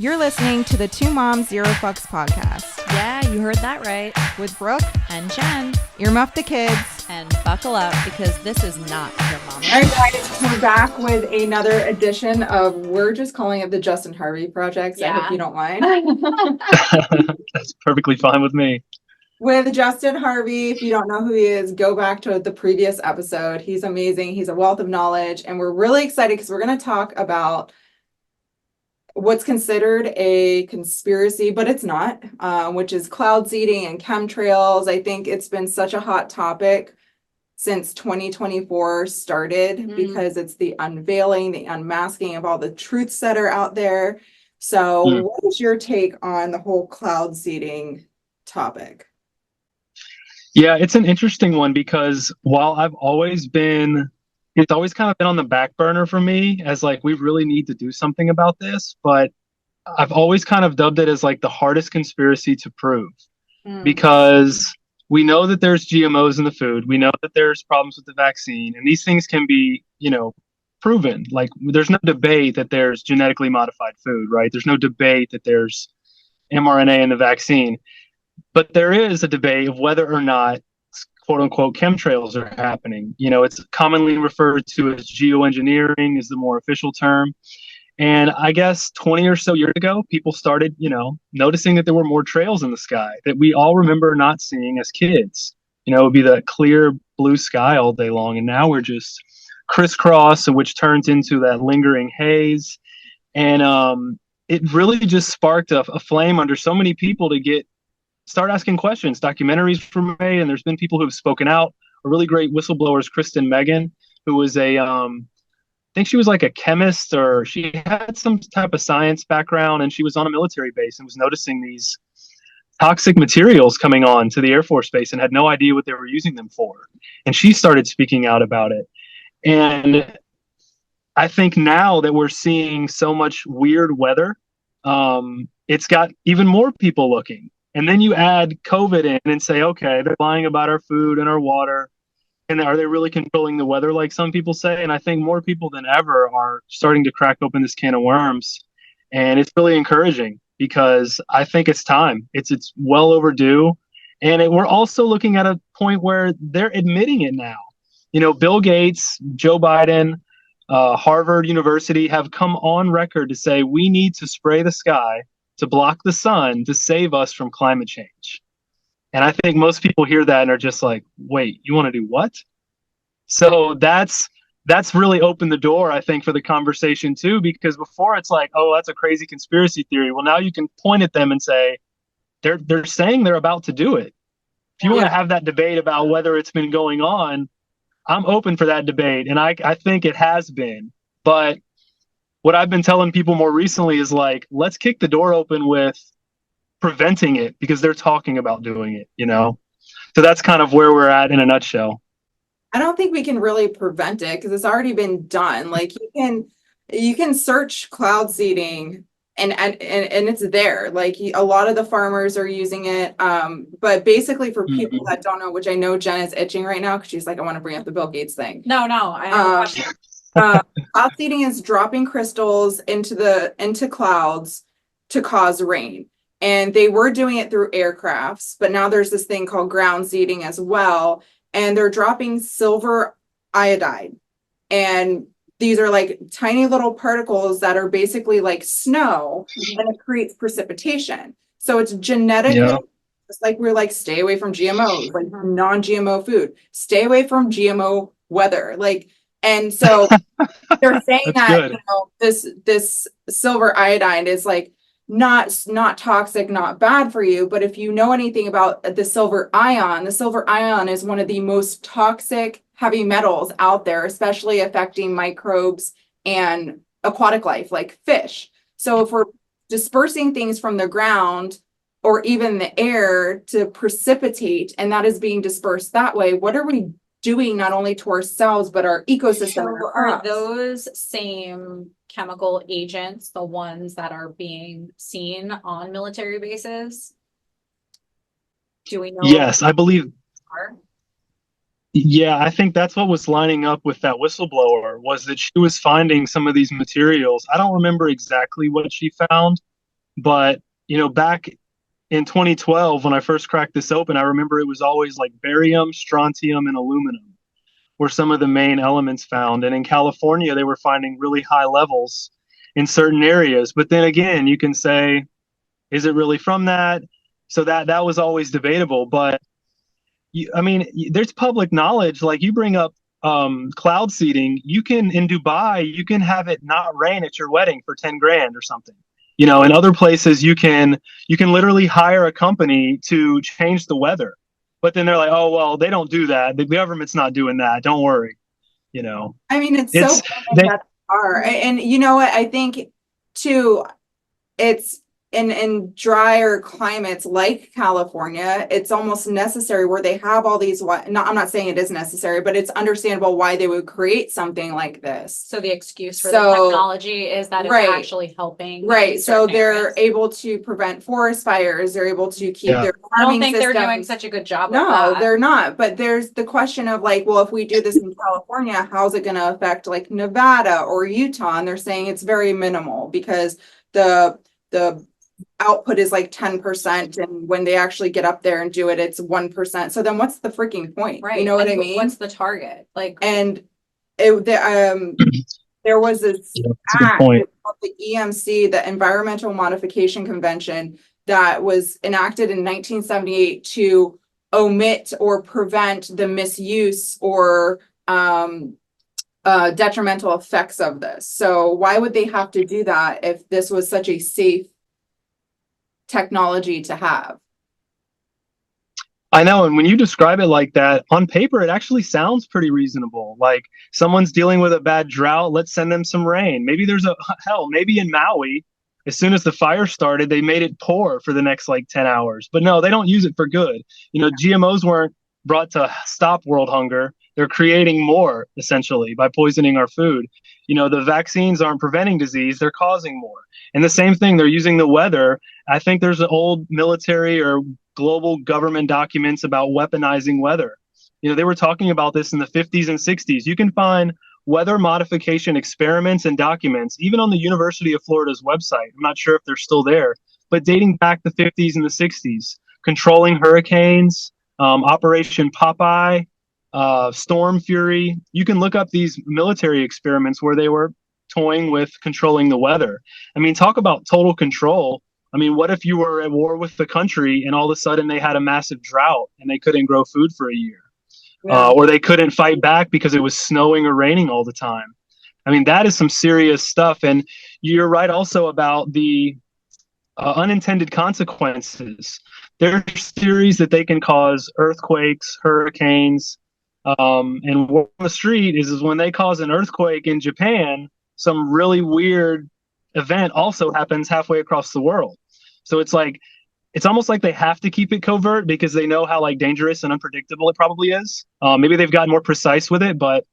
You're listening to the Two Moms Zero Fucks podcast Yeah, you heard that right. with Brooke, And Jen. Earmuff the Kids. And buckle up because this is not your mama. All right, guys, we're back with another edition of, we're just calling it the Justin Harvey Project. So I hope you don't mind. That's perfectly fine with me. With Justin Harvey, if you don't know who he is, go back to the previous episode. He's amazing. He's a wealth of knowledge. And we're really excited because we're going to talk about what's considered a conspiracy, but it's not, which is cloud seeding and chemtrails. I think it's been such a hot topic since 2024 started because it's the unveiling, the unmasking of all the truths that are out there. So what is your take on the whole cloud seeding topic? Yeah, it's an interesting one because while it's always kind of been on the back burner for me as like, we really need to do something about this, but I've always kind of dubbed it as like the hardest conspiracy to prove because we know that there's GMOs in the food. We know that there's problems with the vaccine, and these things can be, proven. Like, there's no debate that there's genetically modified food, right? There's no debate that there's mRNA in the vaccine, but there is a debate of whether or not quote unquote chemtrails are happening. It's commonly referred to as geoengineering is the more official term. And I guess 20 or so years ago, people started, noticing that there were more trails in the sky that we all remember not seeing as kids. It would be that clear blue sky all day long. And now we're just crisscross, which turns into that lingering haze. And it really just sparked a flame under so many people to start asking questions. Documentaries were made, and there's been people who have spoken out. A really great whistleblower is Kristen Megan, who was I think she was like a chemist, or she had some type of science background, and she was on a military base and was noticing these toxic materials coming on to the Air Force Base and had no idea what they were using them for. And she started speaking out about it. And I think now that we're seeing so much weird weather, it's got even more people looking. And then you add COVID in and say, okay, they're lying about our food and our water. And are they really controlling the weather like some people say? And I think more people than ever are starting to crack open this can of worms. And it's really encouraging because I think it's time. It's well overdue. And we're also looking at a point where they're admitting it now. Bill Gates, Joe Biden, Harvard University have come on record to say we need to spray the sky to block the sun to save us from climate change. And I think most people hear that and are just like, wait, you want to do what? So that's really opened the door, I think, for the conversation too, because before it's like, oh, that's a crazy conspiracy theory. Well, now you can point at them and say, they're saying they're about to do it. If you want to have that debate about whether it's been going on, I'm open for that debate. And I think it has been. But what I've been telling people more recently is like, let's kick the door open with preventing it because they're talking about doing it, So that's kind of where we're at in a nutshell. I don't think we can really prevent it because it's already been done. Like you can search cloud seeding and it's there. Like a lot of the farmers are using it. But basically for people that don't know, which I know Jen is itching right now because she's like, I want to bring up the Bill Gates thing. No, I have a question. Cloud seeding is dropping crystals into clouds to cause rain. And they were doing it through aircrafts, but now there's this thing called ground seeding as well. And they're dropping silver iodide. And these are like tiny little particles that are basically like snow, and it creates precipitation. So it's genetically, just like we're like, stay away from GMOs, like non-GMO food, stay away from GMO weather. And so they're saying that, this silver iodide is like, not toxic, not bad for you. But if you know anything about the silver ion is one of the most toxic heavy metals out there, especially affecting microbes and aquatic life like fish. So if we're dispersing things from the ground or even the air to precipitate, and that is being dispersed that way, what are we doing not only to ourselves but our ecosystem? So are those same chemical agents the ones that are being seen on military bases? Do we know? Yes, I believe. Yeah, I think that's what was lining up with that whistleblower, was that she was finding some of these materials. I don't remember exactly what she found, But, back in 2012, when I first cracked this open, I remember it was always like barium, strontium, and aluminum were some of the main elements found. And in California, they were finding really high levels in certain areas. But then again, you can say, is it really from that? So that was always debatable. But there's public knowledge. Like you bring up cloud seeding. You can in Dubai, you can have it not rain at your wedding for 10 grand or something. In other places you can literally hire a company to change the weather. But then they're like, oh well, they don't do that. The government's not doing that. Don't worry. I mean, it's so It's common they that they are. And you know what? I think too, it's in drier climates like California, it's almost necessary where they have all these I'm not saying it is necessary, but it's understandable why they would create something like this. So the excuse for So- the technology is that it's Right. actually helping. Right. in So certain they're areas. able to prevent forest fires. They're able to keep Yeah. their I don't farming think they're doing systems. such a good job of No, that. they're not. But there's the question of like, well, if we do this in California, how's it going to affect like Nevada or Utah? And they're saying it's very minimal because the output is like 10%, and when they actually get up there and do it, it's 1%. So then what's the freaking point? Right. You know what And I mean? What's the target? Like, And there was this Yeah, that's a good act point. called the EMC, the Environmental Modification Convention, that was enacted in 1978 to omit or prevent the misuse or detrimental effects of this. So why would they have to do that if this was such a safe technology to have? I know, and when you describe it like that, on paper, it actually sounds pretty reasonable. Like someone's dealing with a bad drought, let's send them some rain. Maybe maybe in Maui, as soon as the fire started, they made it pour for the next like 10 hours. But no, they don't use it for good. GMOs weren't brought to stop world hunger. They're creating more, essentially, by poisoning our food. The vaccines aren't preventing disease, they're causing more. And the same thing, they're using the weather. I think there's an old military or global government documents about weaponizing weather. They were talking about this in the 50s and 60s. You can find weather modification experiments and documents, even on the University of Florida's website. I'm not sure if they're still there, but dating back the 50s and the 60s, controlling hurricanes, Operation Popeye, Storm Fury. You can look up these military experiments where they were toying with controlling the weather. Talk about total control. What if you were at war with the country and all of a sudden they had a massive drought and they couldn't grow food for a year? Yeah. Or they couldn't fight back because it was snowing or raining all the time. That is some serious stuff. And you're right also about the unintended consequences. There's theories that they can cause earthquakes, hurricanes, and on the street is when they cause an earthquake in Japan, some really weird event also happens halfway across the world. So it's almost like they have to keep it covert because they know how like dangerous and unpredictable it probably is. Maybe they've gotten more precise with it, but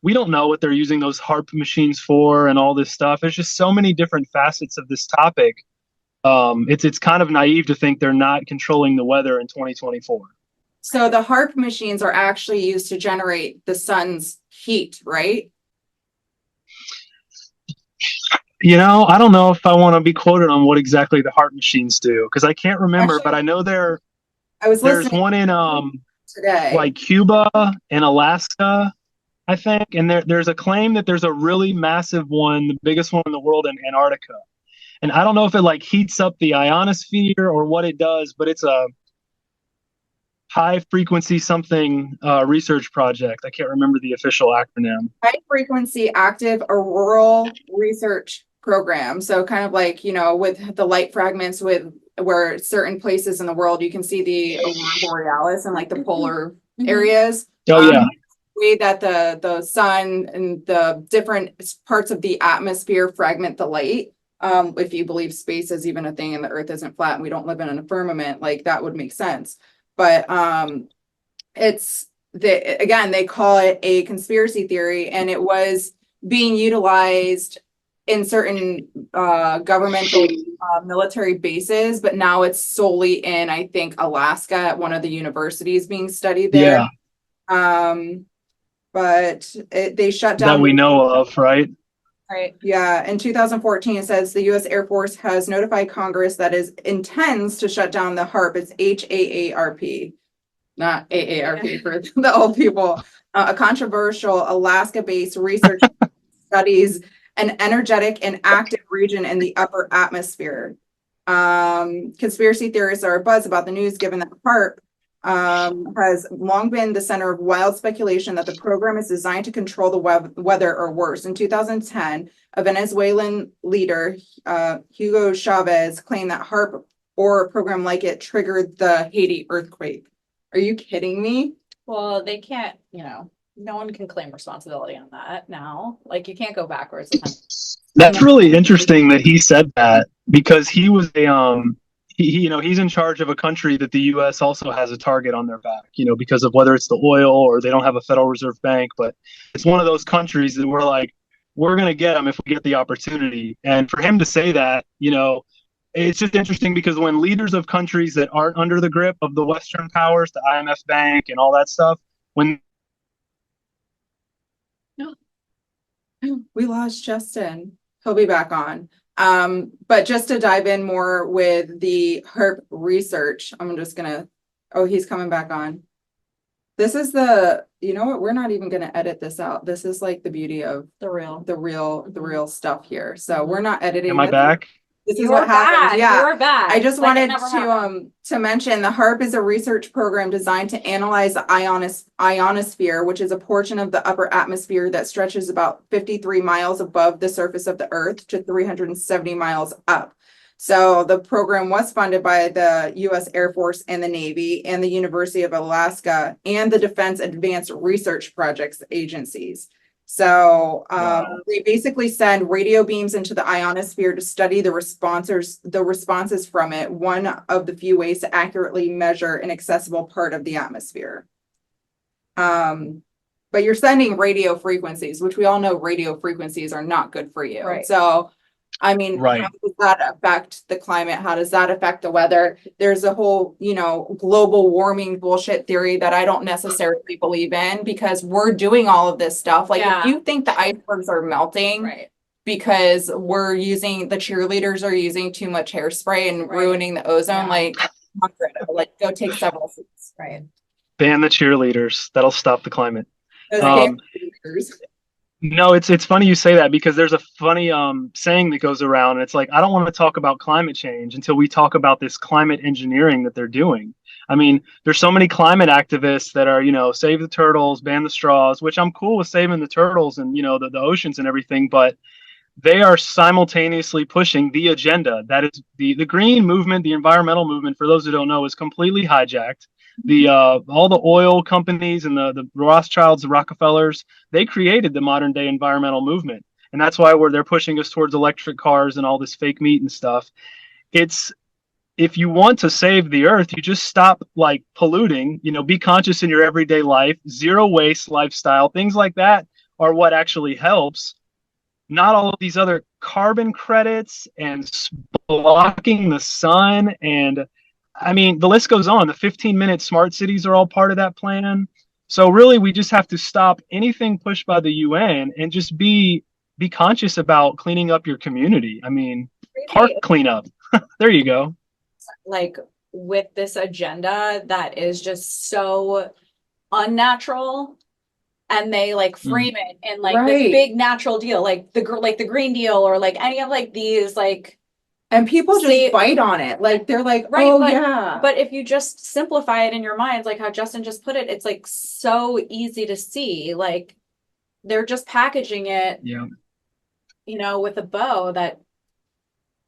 we don't know what they're using those HARP machines for and all this stuff. There's just so many different facets of this topic. It's kind of naive to think they're not controlling the weather in 2024. So the HARP machines are actually used to generate the sun's heat, right? I don't know if I want to be quoted on what exactly the HARP machines do because I can't remember, but I know I was there's listening one in today. like Cuba and Alaska, I think, and there's a claim that there's a really massive one, the biggest one in the world, in Antarctica. And I don't know if it like heats up the ionosphere or what it does, but it's a high frequency something research project. I can't remember the official acronym. High frequency active auroral research program. So kind of like, with the light fragments where certain places in the world you can see the aurora borealis and like the polar areas. Oh yeah. Way that the sun and the different parts of the atmosphere fragment the light. If you believe space is even a thing and the earth isn't flat and we don't live in a firmament, like that would make sense. But they call it a conspiracy theory, and it was being utilized in certain governmental military bases, but now it's solely in, I think, Alaska at one of the universities being studied there. Yeah. But they shut down That we know of, right? Right. Yeah, in 2014, it says the U.S. Air Force has notified Congress that it intends to shut down the HARP. It's HAARP, not AARP for the old people. A controversial Alaska-based research studies an energetic and active region in the upper atmosphere. Conspiracy theorists are abuzz about the news, given that HARP has long been the center of wild speculation that the program is designed to control the weather or worse. In 2010, a Venezuelan leader, Hugo Chavez, claimed that HARP or a program like it triggered the Haiti earthquake. Are you kidding me? Well, they can't, no one can claim responsibility on that now. Like, you can't go backwards in time. That's really interesting that he said that, because he was he's in charge of a country that the U.S. also has a target on their back, because of whether it's the oil or they don't have a Federal Reserve Bank. But it's one of those countries that we're like, we're going to get them if we get the opportunity. And for him to say that, it's just interesting, because when leaders of countries that aren't under the grip of the Western powers, the IMF Bank and all that stuff, when we lost Justin. He'll be back on. But just to dive in more with the HARP research, I'm just gonna, he's coming back on. This is you know what? We're not even gonna edit this out. This is like the beauty of The real. the real stuff here. So we're not editing. am I this. back? This is You're what happens. bad. Yeah. You're bad. I just Like, it wanted never happened. to mention the HARP is a research program designed to analyze the ionosphere, which is a portion of the upper atmosphere that stretches about 53 miles above the surface of the Earth to 370 miles up. So the program was funded by the U.S. Air Force and the Navy and the University of Alaska and the Defense Advanced Research Projects agencies. So they basically send radio beams into the ionosphere to study the responses from it, one of the few ways to accurately measure an accessible part of the atmosphere. But you're sending radio frequencies, which we all know radio frequencies are not good for you. Right. So, I mean, Right. how does that affect the climate? How does that affect the weather? There's a whole, global warming bullshit theory that I don't necessarily believe in, because we're doing all of this stuff. Like, Yeah. if you think the icebergs are melting Right. because the cheerleaders are using too much hairspray and Right. ruining the ozone, Yeah. like go take several seats. Right. Ban the cheerleaders. That'll stop the climate. Those Um, damn cheerleaders. No, it's funny you say that, because there's a funny saying that goes around, and it's like, I don't want to talk about climate change until we talk about this climate engineering that they're doing. I mean, there's so many climate activists that are, save the turtles, ban the straws, which I'm cool with saving the turtles and, the oceans and everything, but they are simultaneously pushing the agenda. That is the green movement, the environmental movement, for those who don't know, is completely hijacked. The all the oil companies and the Rothschilds, the Rockefellers, they created the modern day environmental movement, and that's why they're pushing us towards electric cars and all this fake meat and stuff. It's, if you want to save the earth, you just stop polluting. Be conscious in your everyday life, zero waste lifestyle, things like that are what actually helps. Not all of these other carbon credits and blocking the sun. And I mean, the list goes on. The 15-minute smart cities are all part of that plan. So really, we just have to stop anything pushed by the UN and just be conscious about cleaning up your community. I mean, park cleanup. There you go. Like, with this agenda that is just so unnatural, and they frame it in this Right. big natural deal, like the Green Deal, or any of these And people just Say- bite on it. Like, they're like, Right, oh, but- yeah. But if you just simplify it in your minds, like how Justin just put it, it's so easy to see. Like, they're just packaging it, Yeah. with a bow that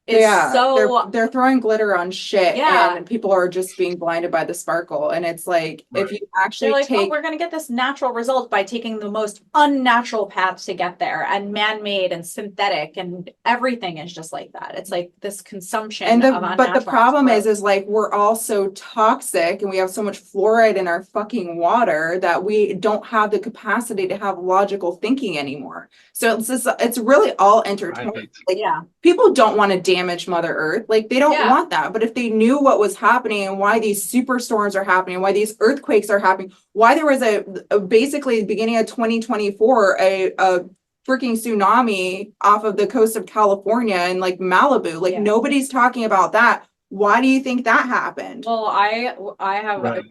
is Yeah, so they're throwing glitter on shit, Yeah. and people are just being blinded by the sparkle. And it's like, if Right. you they're actually like, oh, take, we're gonna get this natural result by taking the most unnatural paths to get there, and man-made and synthetic, and everything is just like that. It's like this consumption and of but the unnatural problem growth. is like, we're all so toxic, and we have so much fluoride in our fucking water that we don't have the capacity to have logical thinking anymore. So it's really all entertainment. Right. Like, Yeah. people don't want to damage Mother Earth. Like, they don't Yeah. want that. But if they knew what was happening and why these superstorms are happening, why these earthquakes are happening, why there was a basically the beginning of 2024, a freaking tsunami off of the coast of California and like Malibu. Like Yeah. nobody's talking about that. Why do you think that happened? Well, I have Right.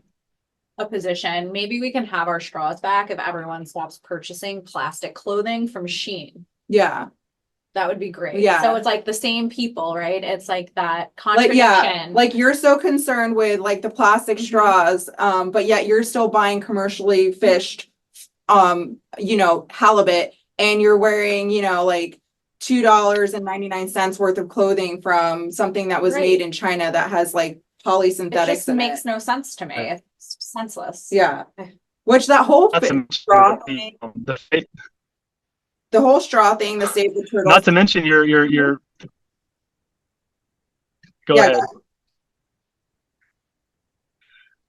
a position. Maybe we can have our straws back if everyone stops purchasing plastic clothing from Shein. Yeah. That would be great. Yeah. So it's like the same people, right? It's like that Like, yeah, contradiction. like you're so concerned with like the plastic Mhm. straws, but yet you're still buying commercially fished, halibut, and you're wearing, like $2.99 worth of clothing from something that was Right. made in China that has like It polysynthetics just in makes it. no sense to me. Right. It's senseless. Yeah. Which that whole Not to mention straw thing, the the whole straw thing, the Save the Turtles. not to mention your go Yeah, ahead.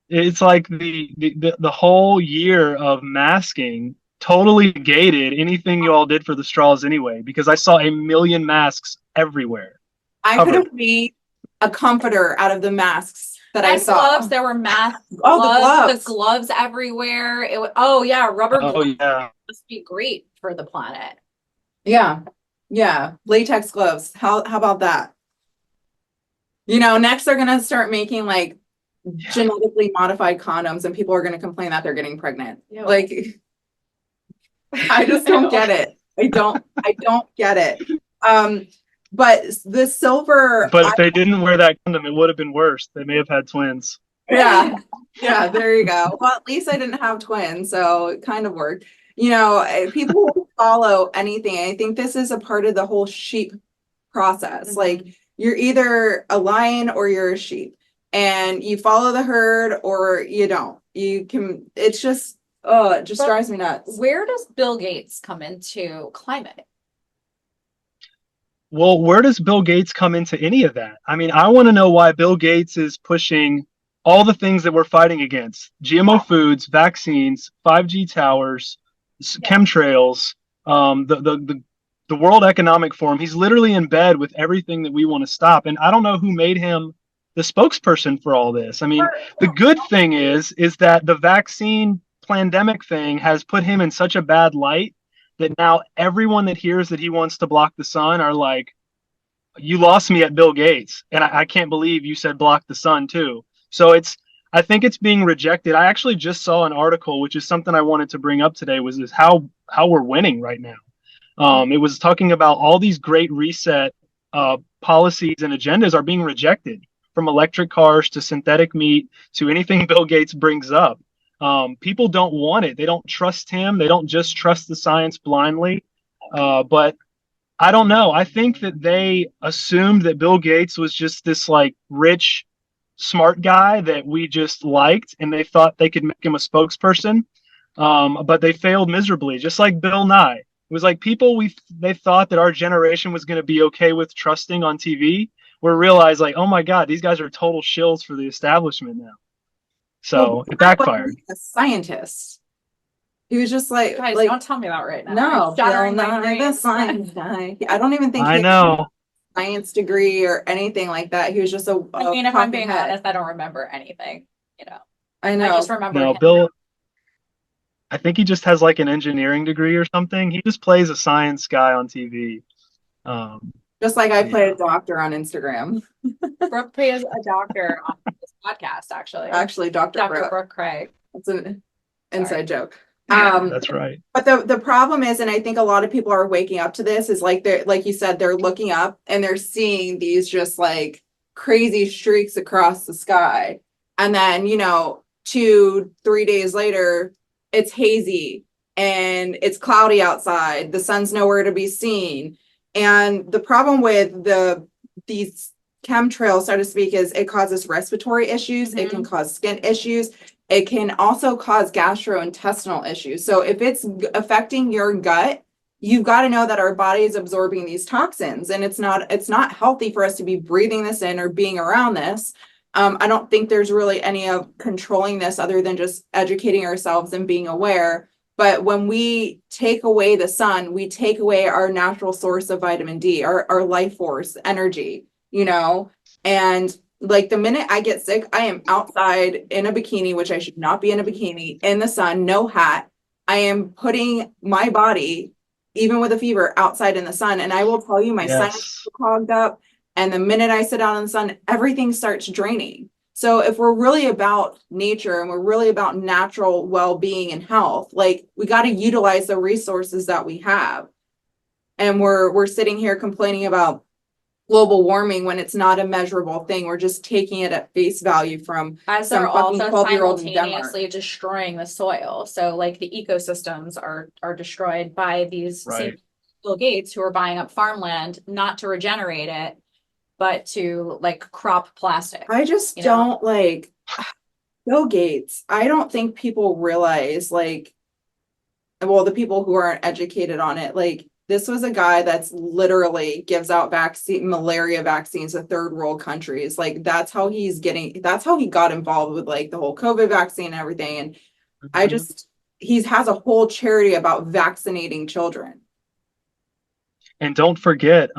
It's like the whole year of masking totally negated anything you all did for the straws anyway, because I saw a million masks everywhere. I could Covered. have made a comforter out of the masks that I And saw. gloves, there were masks, Oh, the gloves everywhere. Oh yeah, rubber Oh gloves yeah. must be great for the planet. Yeah. Yeah. Latex gloves. How about that? Next they're gonna start making like genetically modified condoms and people are gonna complain that they're getting pregnant. Ew. Like I just don't get it. I don't get it. But the silver, But if they didn't wear that condom, it would have been worse. They may have had twins. yeah, there you go. Well, at least I didn't have twins, so it kind of worked. People will follow anything. I think this is a part of the whole sheep process. Mhm. Like you're either a lion or you're a sheep, and you follow the herd or you don't. It's just, it just But drives me nuts. Where does Bill Gates come into climate? Well, where does Bill Gates come into any of that? I mean, I want to know why Bill Gates is pushing all the things that we're fighting against: GMO foods, vaccines, 5G towers, chemtrails, the World Economic Forum. He's literally in bed with everything that we want to stop. And I don't know who made him the spokesperson for all this. I mean, the good thing is that the vaccine pandemic thing has put him in such a bad light that now everyone that hears that he wants to block the sun are like, you lost me at Bill Gates. And I can't believe you said block the sun too. So I think it's being rejected. I actually just saw an article, which is something I wanted to bring up today, was how we're winning right now. It was talking about all these great reset policies and agendas are being rejected, from electric cars to synthetic meat to anything Bill Gates brings up. People don't want it. They don't trust him. They don't just trust the science blindly. But I don't know. I think that they assumed that Bill Gates was just this like rich, smart guy that we just liked, and they thought they could make him a spokesperson. But they failed miserably, just like Bill Nye. It was like they thought that our generation was going to be okay with trusting on TV. We realized like, oh my God, these guys are total shills for the establishment now. So it backfired. A scientist. He was just like, Guys, don't tell me that right now. no, You're shattering Bill my Nye, the dreams. science guy. I don't even think I he know. had a science degree or anything like that. He was just I mean, if I'm being head. honest, I don't remember anything. I know. I just remember No, him. Bill. I think he just has like an engineering degree or something. He just plays a science guy on TV. Just like I played Yeah. a doctor on Instagram. Brooke plays a doctor on this podcast, actually. Actually, Dr. Brooke. Brooke Craig. That's an inside joke. That's right. But the problem is, and I think a lot of people are waking up to this, is like they're, like you said, they're looking up and they're seeing these just like crazy streaks across the sky. And then, 2-3 days later, it's hazy and it's cloudy outside. The sun's nowhere to be seen. And the problem with these chemtrails, so to speak, is it causes respiratory issues. It can cause skin issues. It can also cause gastrointestinal issues. So if it's affecting your gut, you've got to know that our body is absorbing these toxins, and it's not healthy for us to be breathing this in or being around this. I don't think there's really any of controlling this other than just educating ourselves and being aware. But when we take away the sun, we take away our natural source of vitamin D, our life force, energy, and like the minute I get sick, I am outside in a bikini, which I should not be in a bikini, in the sun, no hat. I am putting my body even with a fever outside in the sun. And I will tell you, my sinuses Yes. are clogged up. And the minute I sit out in the sun, everything starts draining. So if we're really about nature and we're really about natural well-being and health, like we got to utilize the resources that we have. And we're sitting here complaining about global warming when it's not a measurable thing. We're just taking it at face value from As some they're fucking also 12-year-old in Denmark. simultaneously destroying the soil. So like the ecosystems are destroyed by these same Right. Bill Gates who are buying up farmland, not to regenerate it, but to like crop plastic. I just You know? don't like Bill Gates. I don't think people realize, like, well, the people who aren't educated on it, like, this was a guy that's literally gives out malaria vaccines to third world countries. Like, that's how he got involved with like the whole COVID vaccine and everything. And I Mhm. just, he has a whole charity about vaccinating children. And don't forget,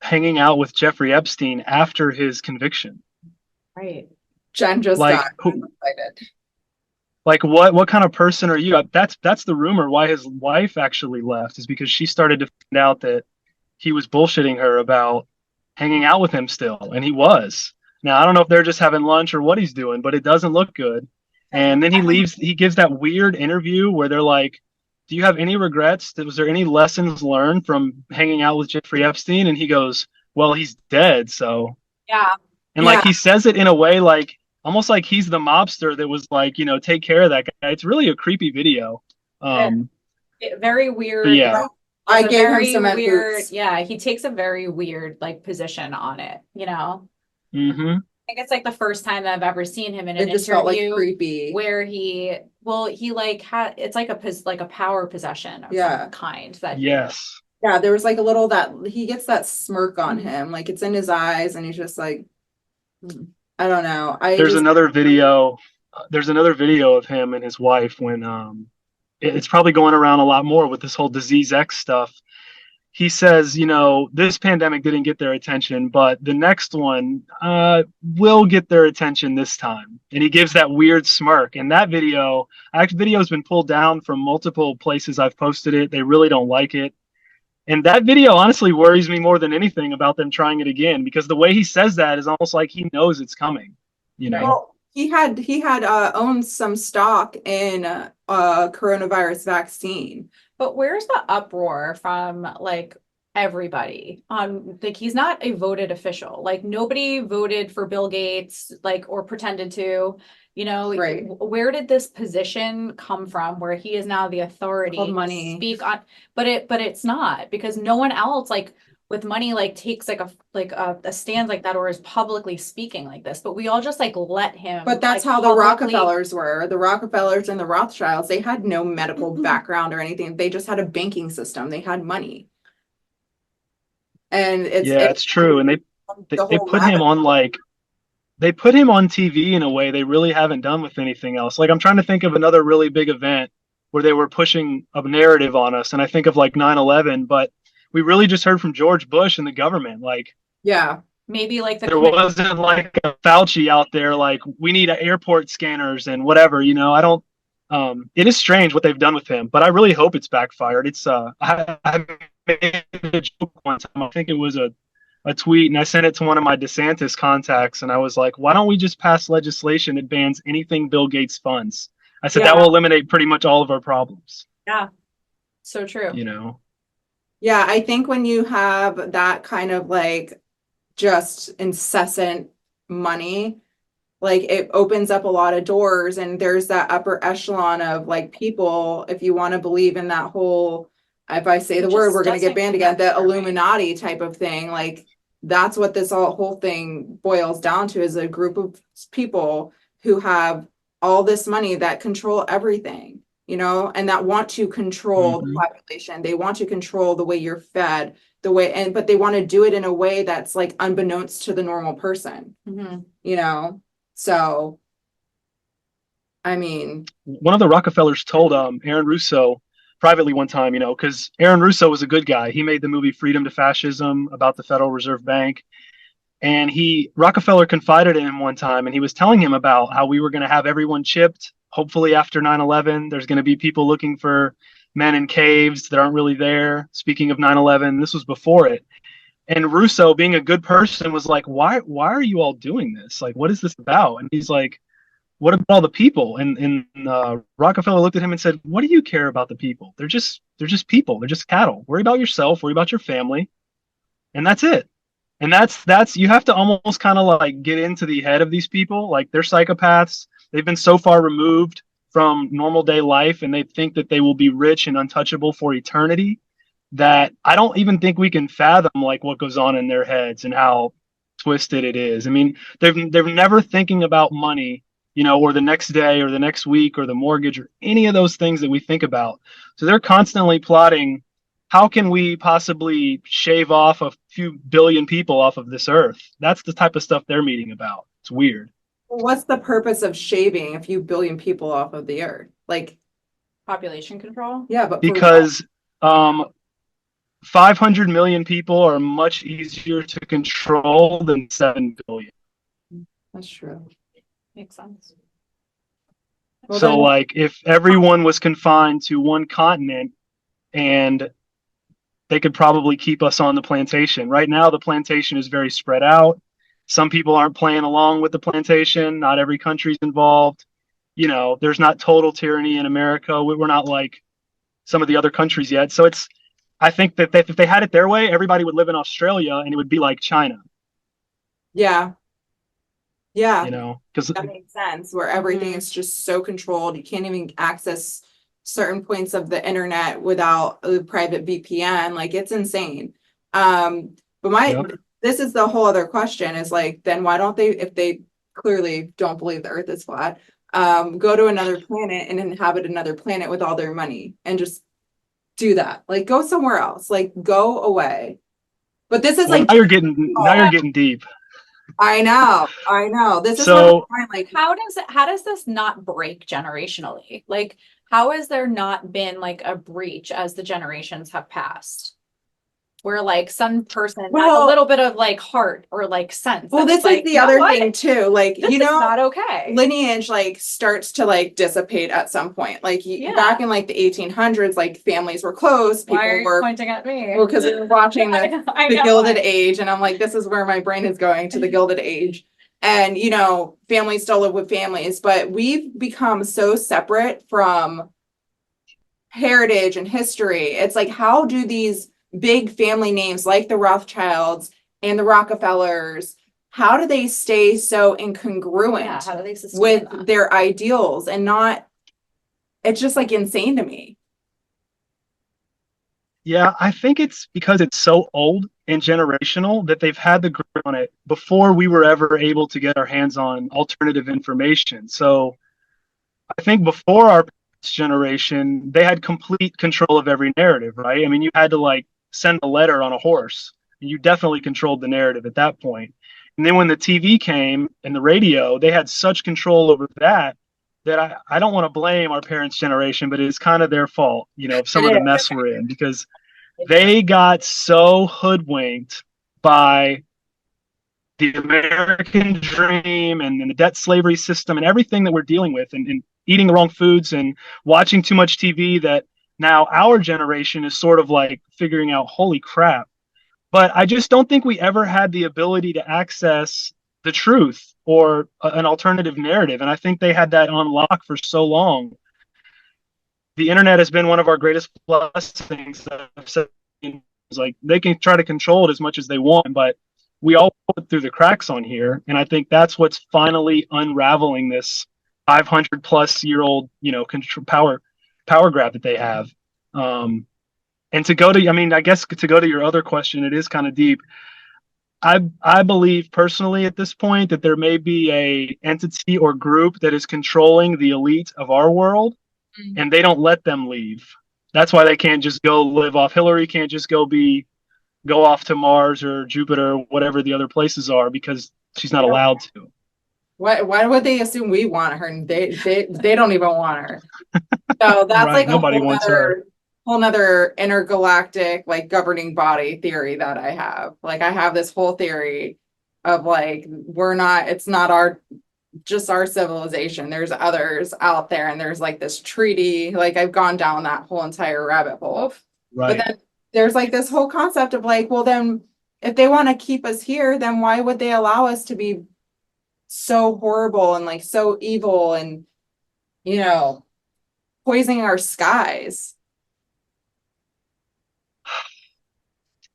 hanging out with Jeffrey Epstein after his conviction. Right. Jen just Like, died. I'm excited. like what kind of person are you? That's the rumor why his wife actually left, is because she started to find out that he was bullshitting her about hanging out with him still, and he was. Now I don't know if they're just having lunch or what he's doing, but it doesn't look good. And then he leaves. He gives that weird interview where they're like, "Do you have any regrets? Was there any lessons learned from hanging out with Jeffrey Epstein?" And he goes, "Well, he's dead, so." Yeah. And Yeah. like he says it in a way like almost like he's the mobster that was like, take care of that guy. It's really a creepy video. Very But weird. yeah. I It's a gave him very cement weird, boots. yeah, he takes a very weird like position on it, you know? Mm-hmm. I think it's like the first time that I've ever seen him in an It just felt like interview creepy. where he like had it's like a power possession of Yeah. some kind that Yes. Yeah, there was like a little that he gets that smirk on Mhm. him, like it's in his eyes, and he's just like, I don't know. There's another video. There's another video of him and his wife when it's probably going around a lot more with this whole disease X stuff. He says, this pandemic didn't get their attention, but the next one will get their attention this time. And he gives that weird smirk. And that video has been pulled down from multiple places I've posted it. They really don't like it. And that video honestly worries me more than anything about them trying it again, because the way he says that is almost like he knows it's coming, Well, he had owned some stock in coronavirus vaccine. But where's the uproar from like everybody on like he's not a voted official. Like nobody voted for Bill Gates, like or pretended to, Right. Where did this position come from where he is now the authority Called to money. speak on but it's not because no one else like with money like takes like a stand like that or is publicly speaking like this, but we all just like let him. But that's like, how the publicly- Rockefellers were. The Rockefellers and the Rothschilds, they had no medical background or anything. They just had a banking system. They had money. And it's true. And they the whole put him on they put him on TV in a way they really haven't done with anything else. Like I'm trying to think of another really big event where they were pushing a narrative on us, and I think of like 9/11, but we really just heard from George Bush and the government. Like, yeah. maybe like there wasn't like a Fauci out there like we need airport scanners and whatever. I don't. It is strange what they've done with him, but I really hope it's backfired. It's I made a joke one time. I think it was a tweet, and I sent it to one of my DeSantis contacts, and I was like, why don't we just pass legislation that bans anything Bill Gates funds? I said that will eliminate pretty much all of our problems. Yeah, so true. Yeah, I think when you have that kind of like just incessant money, like it opens up a lot of doors, and there's that upper echelon of like people, if you want to believe in that whole, if I say the word, we're going to get banned again, the Illuminati type of thing. Like that's what this whole thing boils down to, is a group of people who have all this money that control everything, and that want to control the population. They want to control the way you're fed, but they want to do it in a way that's like unbeknownst to the normal person. So, I mean, one of the Rockefellers told Aaron Russo privately one time, because Aaron Russo was a good guy. He made the movie Freedom to Fascism about the Federal Reserve Bank. And Rockefeller confided in him one time, and he was telling him about how we were going to have everyone chipped. Hopefully after 9/11, there's going to be people looking for, men in caves that aren't really there. Speaking of 9/11, this was before it. And Russo, being a good person, was like, why are you all doing this? Like, what is this about? And he's like, what about all the people? And Rockefeller looked at him and said, what do you care about the people? They're just people. They're just cattle. Worry about yourself. Worry about your family, and that's it. And that's you have to almost kind of like get into the head of these people. Like, they're psychopaths. They've been so far removed from normal day life, and they think that they will be rich and untouchable for eternity, that I don't even think we can fathom like what goes on in their heads and how twisted it is. I mean, they're never thinking about money, or the next day or the next week or the mortgage or any of those things that we think about. So they're constantly plotting, how can we possibly shave off a few billion people off of this earth? That's the type of stuff they're meeting about. It's weird. What's the purpose of shaving a few billion people off of the earth? Like, Population control. yeah, but for what? Because 500 million people are much easier to control than 7 billion. That's true. Makes sense. Well, So then- like, if everyone was confined to one continent, and they could probably keep us on the plantation. Right now, the plantation is very spread out. Some people aren't playing along with the plantation. Not every country's involved. There's not total tyranny in America. We're not like some of the other countries yet. So I think that if they had it their way, everybody would live in Australia, and it would be like China. Yeah. Yeah. Because That makes sense, where everything Mhm. is just so controlled. You can't even access certain points of the internet without a private VPN. Like, it's insane. But Yep. this is the whole other question, is like, then why don't they, if they clearly don't believe the earth is flat, go to another planet and inhabit another planet with all their money and just do that? Like, go somewhere else, like, go away. But this is like, now you're getting deep. I know. This is So- what I'm like, How does this not break generationally? Like, how has there not been like a breach as the generations have passed? Where like some person has a Well- little bit of like heart or like sense. well, that's this like, is the you know other what? thing too. Like, This is not okay. lineage like starts to like dissipate at some point. Like, Yeah. back in like the 1800s, like families were close. People Why are you were, pointing at me? well, because we were watching the I the know. Gilded Age, and I'm like, this is where my brain is going, to the Gilded Age. And families still live with families, but we've become so separate from heritage and history. It's like, how do these big family names like the Rothschilds and the Rockefellers, how do they stay so incongruent Yeah, how do they sustain with that? their ideals and not? It's just like insane to me. Yeah, I think it's because it's so old and generational that they've had the grip on it before we were ever able to get our hands on alternative information. So I think before our parents' generation, they had complete control of every narrative, right? I mean, you had to like send a letter on a horse, and you definitely controlled the narrative at that point. And then when the TV came and the radio, they had such control over that I don't want to blame our parents' generation, but it's kind of their fault, of some of the mess we're in, because they got so hoodwinked by the American dream and the debt slavery system and everything that we're dealing with, and eating the wrong foods and watching too much TV, that now our generation is sort of like figuring out, holy crap. But I just don't think we ever had the ability to access the truth or an alternative narrative. And I think they had that on lock for so long. The internet has been one of our greatest blessings. I've said, it's like, they can try to control it as much as they want, but we all put through the cracks on here. And I think that's what's finally unraveling this 500 plus year old, power grab that they have. And I guess to go to your other question, it is kind of deep. I believe personally at this point that there may be a entity or group that is controlling the elite of our world, and they don't let them leave. That's why they can't just go live off. Hillary can't just go off to Mars or Jupiter or whatever the other places are, because she's not allowed to. Why would they assume we want her? And they don't even want her. So that's Right, like nobody wants her. whole nother intergalactic like governing body theory that I have. Like, I have this whole theory of like, it's not our just our civilization. There's others out there, and there's like this treaty. Like I've gone down that whole entire rabbit hole. But Right. then there's like this whole concept of like, well, then if they want to keep us here, then why would they allow us to be so horrible and like so evil and, you know, poisoning our skies?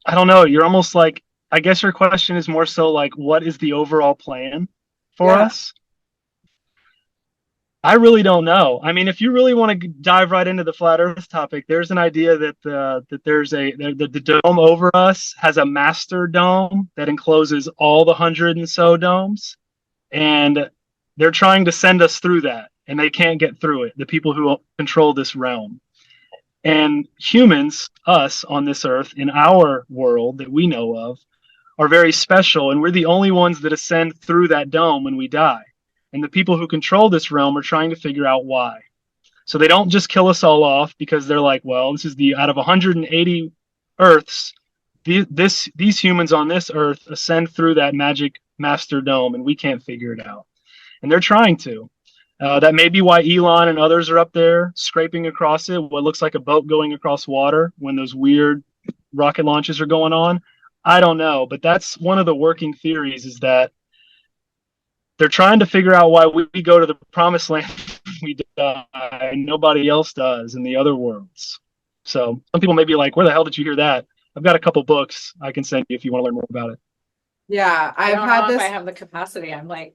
I don't know. You're almost like, I guess your question is more so like, what is the overall plan for Yeah. us? I really don't know. I mean, if you really want to dive right into the flat Earth topic, there's an idea that there's the dome over us has a master dome that encloses all the 100 and so domes, and they're trying to send us through that, and they can't get through it. The people who control this realm. And humans, us on this earth, in our world that we know of, are very special, and we're the only ones that ascend through that dome when we die. And the people who control this realm are trying to figure out why. So they don't just kill us all off because they're like, well, this is the out of 180 Earths, these humans on this Earth ascend through that magic master dome, and we can't figure it out. And they're trying to. That may be why Elon and others are up there scraping across it, what looks like a boat going across water when those weird rocket launches are going on. I don't know, but that's one of the working theories is that they're trying to figure out why we go to the promised land we die and nobody else does in the other worlds. So some people may be like, where the hell did you hear that? I've got a couple books I can send you if you want to learn more about it. Yeah, I I've don't had know if this. I have the capacity. I'm like,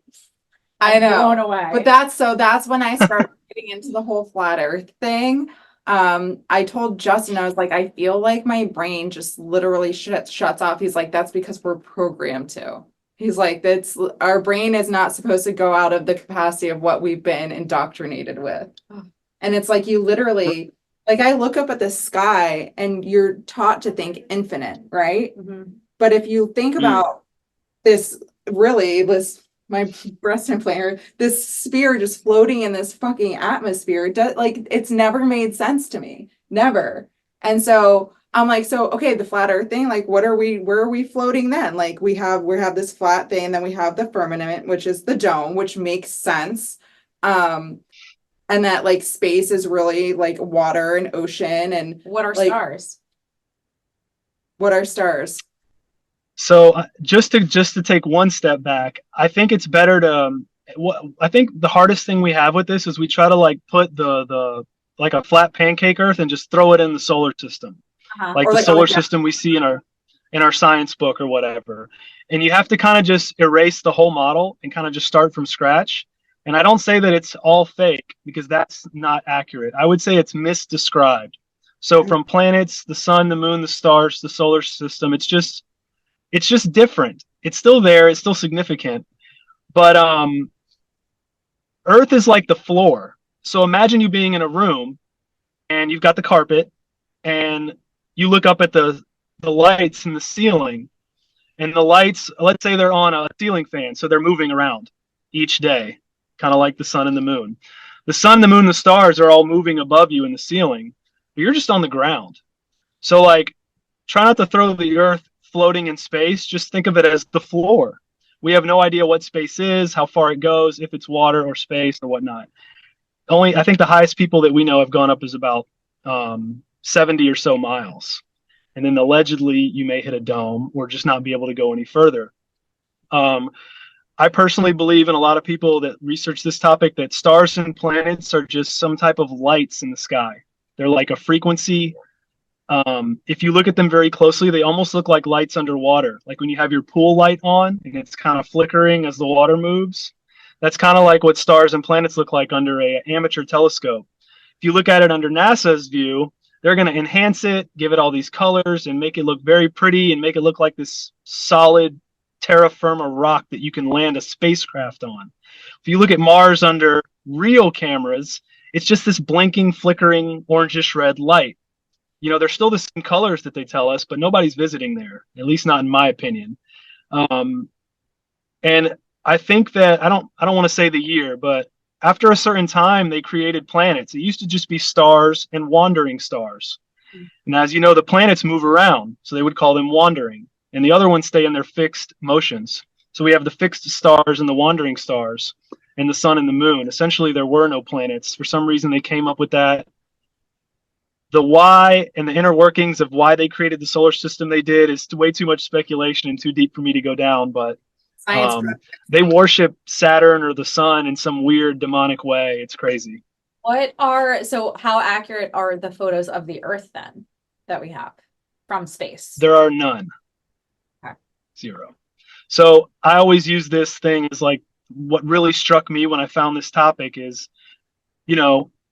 I know. blown away. But that's when I started getting into the whole flat earth thing. I told Justin, I was like, I feel like my brain just literally shuts off. He's like, that's because we're programmed to. He's like, that's our brain is not supposed to go out of the capacity of what we've been indoctrinated with. And it's like you literally, like I look up at the sky and you're taught to think infinite, right? Mhm. But if you think about this really, this my breast implanter, this sphere just floating in this fucking atmosphere, like it's never made sense to me. Never. And so I'm like, so okay, the flat earth thing, like where are we floating then? Like we have this flat thing, then we have the firmament, which is the dome, which makes sense. And that like space is really like water and ocean and What are like stars? what are stars? So just to take one step back, I think it's better to. I think the hardest thing we have with this is we try to like put the like a flat pancake Earth and just throw it in the solar system, like Or the like on solar the system we see in our science book or whatever. And you have to kind of just erase the whole model and kind of just start from scratch. And I don't say that it's all fake because that's not accurate. I would say it's misdescribed. So from planets, the sun, the moon, the stars, the solar system, it's just different. It's still there. It's still significant. But Earth is like the floor. So imagine you being in a room and you've got the carpet and you look up at the lights in the ceiling and the lights, let's say they're on a ceiling fan, so they're moving around each day, kind of like the sun and the moon. The sun, the moon, the stars are all moving above you in the ceiling, but you're just on the ground. So like try not to throw the earth floating in space. Just think of it as the floor. We have no idea what space is, how far it goes, if it's water or space or whatnot. Only I think the highest people that we know have gone up is about 70 or so miles. And then allegedly you may hit a dome or just not be able to go any further. Um, I personally believe, in a lot of people that research this topic, that stars and planets are just some type of lights in the sky. They're like a frequency. If you look at them very closely, they almost look like lights underwater. Like when you have your pool light on and it's kind of flickering as the water moves. That's kind of like what stars and planets look like under an amateur telescope. If you look at it under NASA's view, they're going to enhance it, give it all these colors, and make it look very pretty and make it look like this solid terra firma rock that you can land a spacecraft on. If you look at Mars under real cameras, it's just this blinking, flickering, orangish red light. You know, they're still the same colors that they tell us, but nobody's visiting there, at least not in my opinion. And I think that I don't want to say the year, but after a certain time, they created planets. It used to just be stars and wandering stars. And as you know, the planets move around, so they would call them wandering. And the other ones stay in their fixed motions. So we have the fixed stars and the wandering stars. and the sun and the moon. Essentially, there were no planets. For some reason, they came up with that. The why and the inner workings of why they created the solar system they did is way too much speculation and too deep for me to go down. But Science. they worship Saturn or the sun in some weird demonic way. It's crazy. So how accurate are the photos of the Earth then that we have from space? There are none. Okay. 0. So I always use this thing as like what really struck me when I found this topic is,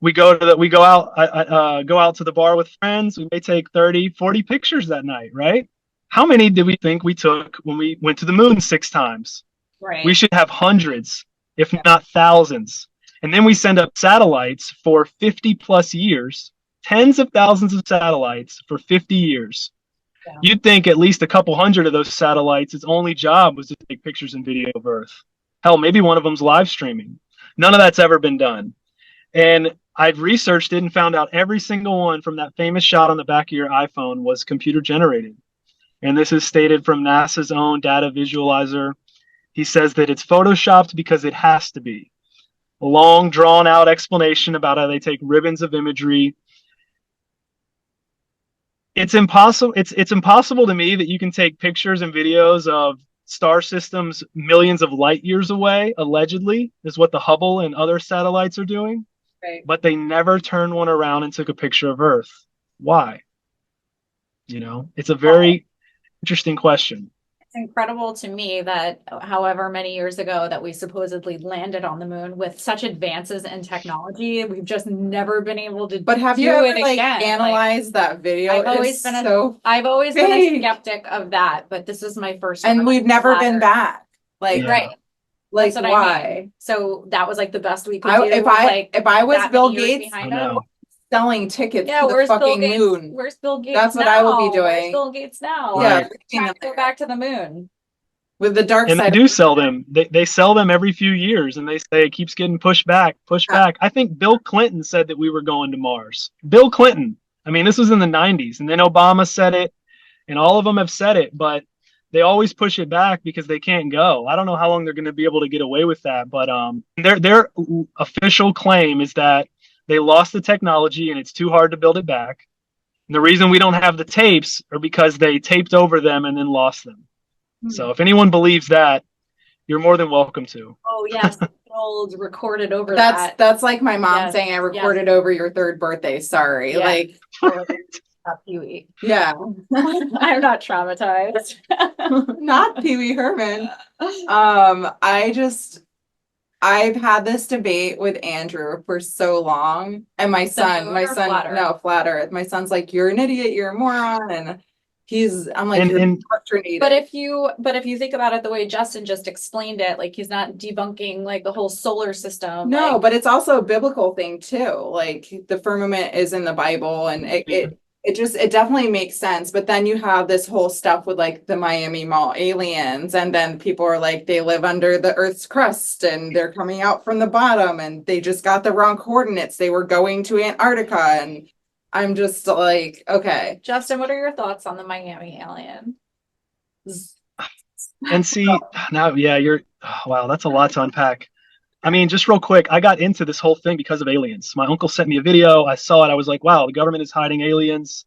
we go out to the bar with friends. We may take 30, 40 pictures that night, right? How many did we think we took when we went to the moon 6 times? Right. We should have hundreds, if not thousands. And then we send up satellites for 50 plus years, tens of thousands of satellites for 50 years. Yeah. You'd think at least a couple hundred of those satellites, its only job was to take pictures and video of Earth. Hell, maybe one of them's live streaming. None of that's ever been done. And I've researched it and found out every single one from that famous shot on the back of your iPhone was computer generated. And this is stated from NASA's own data visualizer. He says that it's photoshopped because it has to be. A long, drawn-out explanation about how they take ribbons of imagery. It's impossible. It's impossible to me that you can take pictures and videos of star systems millions of light years away, allegedly, is what the Hubble and other satellites are doing. Right. But they never turned one around and took a picture of Earth. Why? It's a very interesting question. It's incredible to me that however many years ago that we supposedly landed on the moon with such advances in technology, we've just never been able to But have do you ever it again. analyzed that video? I've always been a skeptic of that, but this is my first and one. we've never been back. Like, Yeah. Right. like That's what why? I mean. So that was like the best we could do. If I was that Bill many years Gates behind I us. know. selling tickets Yeah, to the where's Bill fucking Gates? moon. Where's Bill Gates? That's what I would be now? Where's doing. Bill Gates now? Yeah, Right. Trying to go back to the moon. with the dark And side. they do sell them. They sell them every few years, and they say it keeps getting pushed back. I think Bill Clinton said that we were going to Mars. Bill Clinton. I mean, this was in the 90s, and then Obama said it, and all of them have said it, but they always push it back because they can't go. I don't know how long they're going to be able to get away with that, but their official claim is that they lost the technology and it's too hard to build it back. And the reason we don't have the tapes are because they taped over them and then lost them. So if anyone believes that, you're more than welcome to. Oh yes, old recorded over That's like my mom Yes, saying I recorded over your 3rd birthday. Sorry. Yeah. Like, Pee-wee. yeah. I'm not traumatized. Not Pee Wee Herman. I've had this debate with Andrew for so long, and my son, Flat Earth? no, Flat Earth. My son's like, "You're an idiot. You're a moron," and I'm like, "You're indoctrinated." But if you think about it the way Justin just explained it, like he's not debunking like the whole solar system. No, like, but it's also a biblical thing too. Like the firmament is in the Bible, and it definitely makes sense. But then you have this whole stuff with like the Miami Mall aliens, and then people are like, they live under the Earth's crust and they're coming out from the bottom, and they just got the wrong coordinates. They were going to Antarctica, and I'm just like, okay. Justin, what are your thoughts on the Miami alien? And see, now, yeah, wow, that's a lot to unpack. I mean, just real quick, I got into this whole thing because of aliens. My uncle sent me a video. I saw it. I was like, wow, the government is hiding aliens.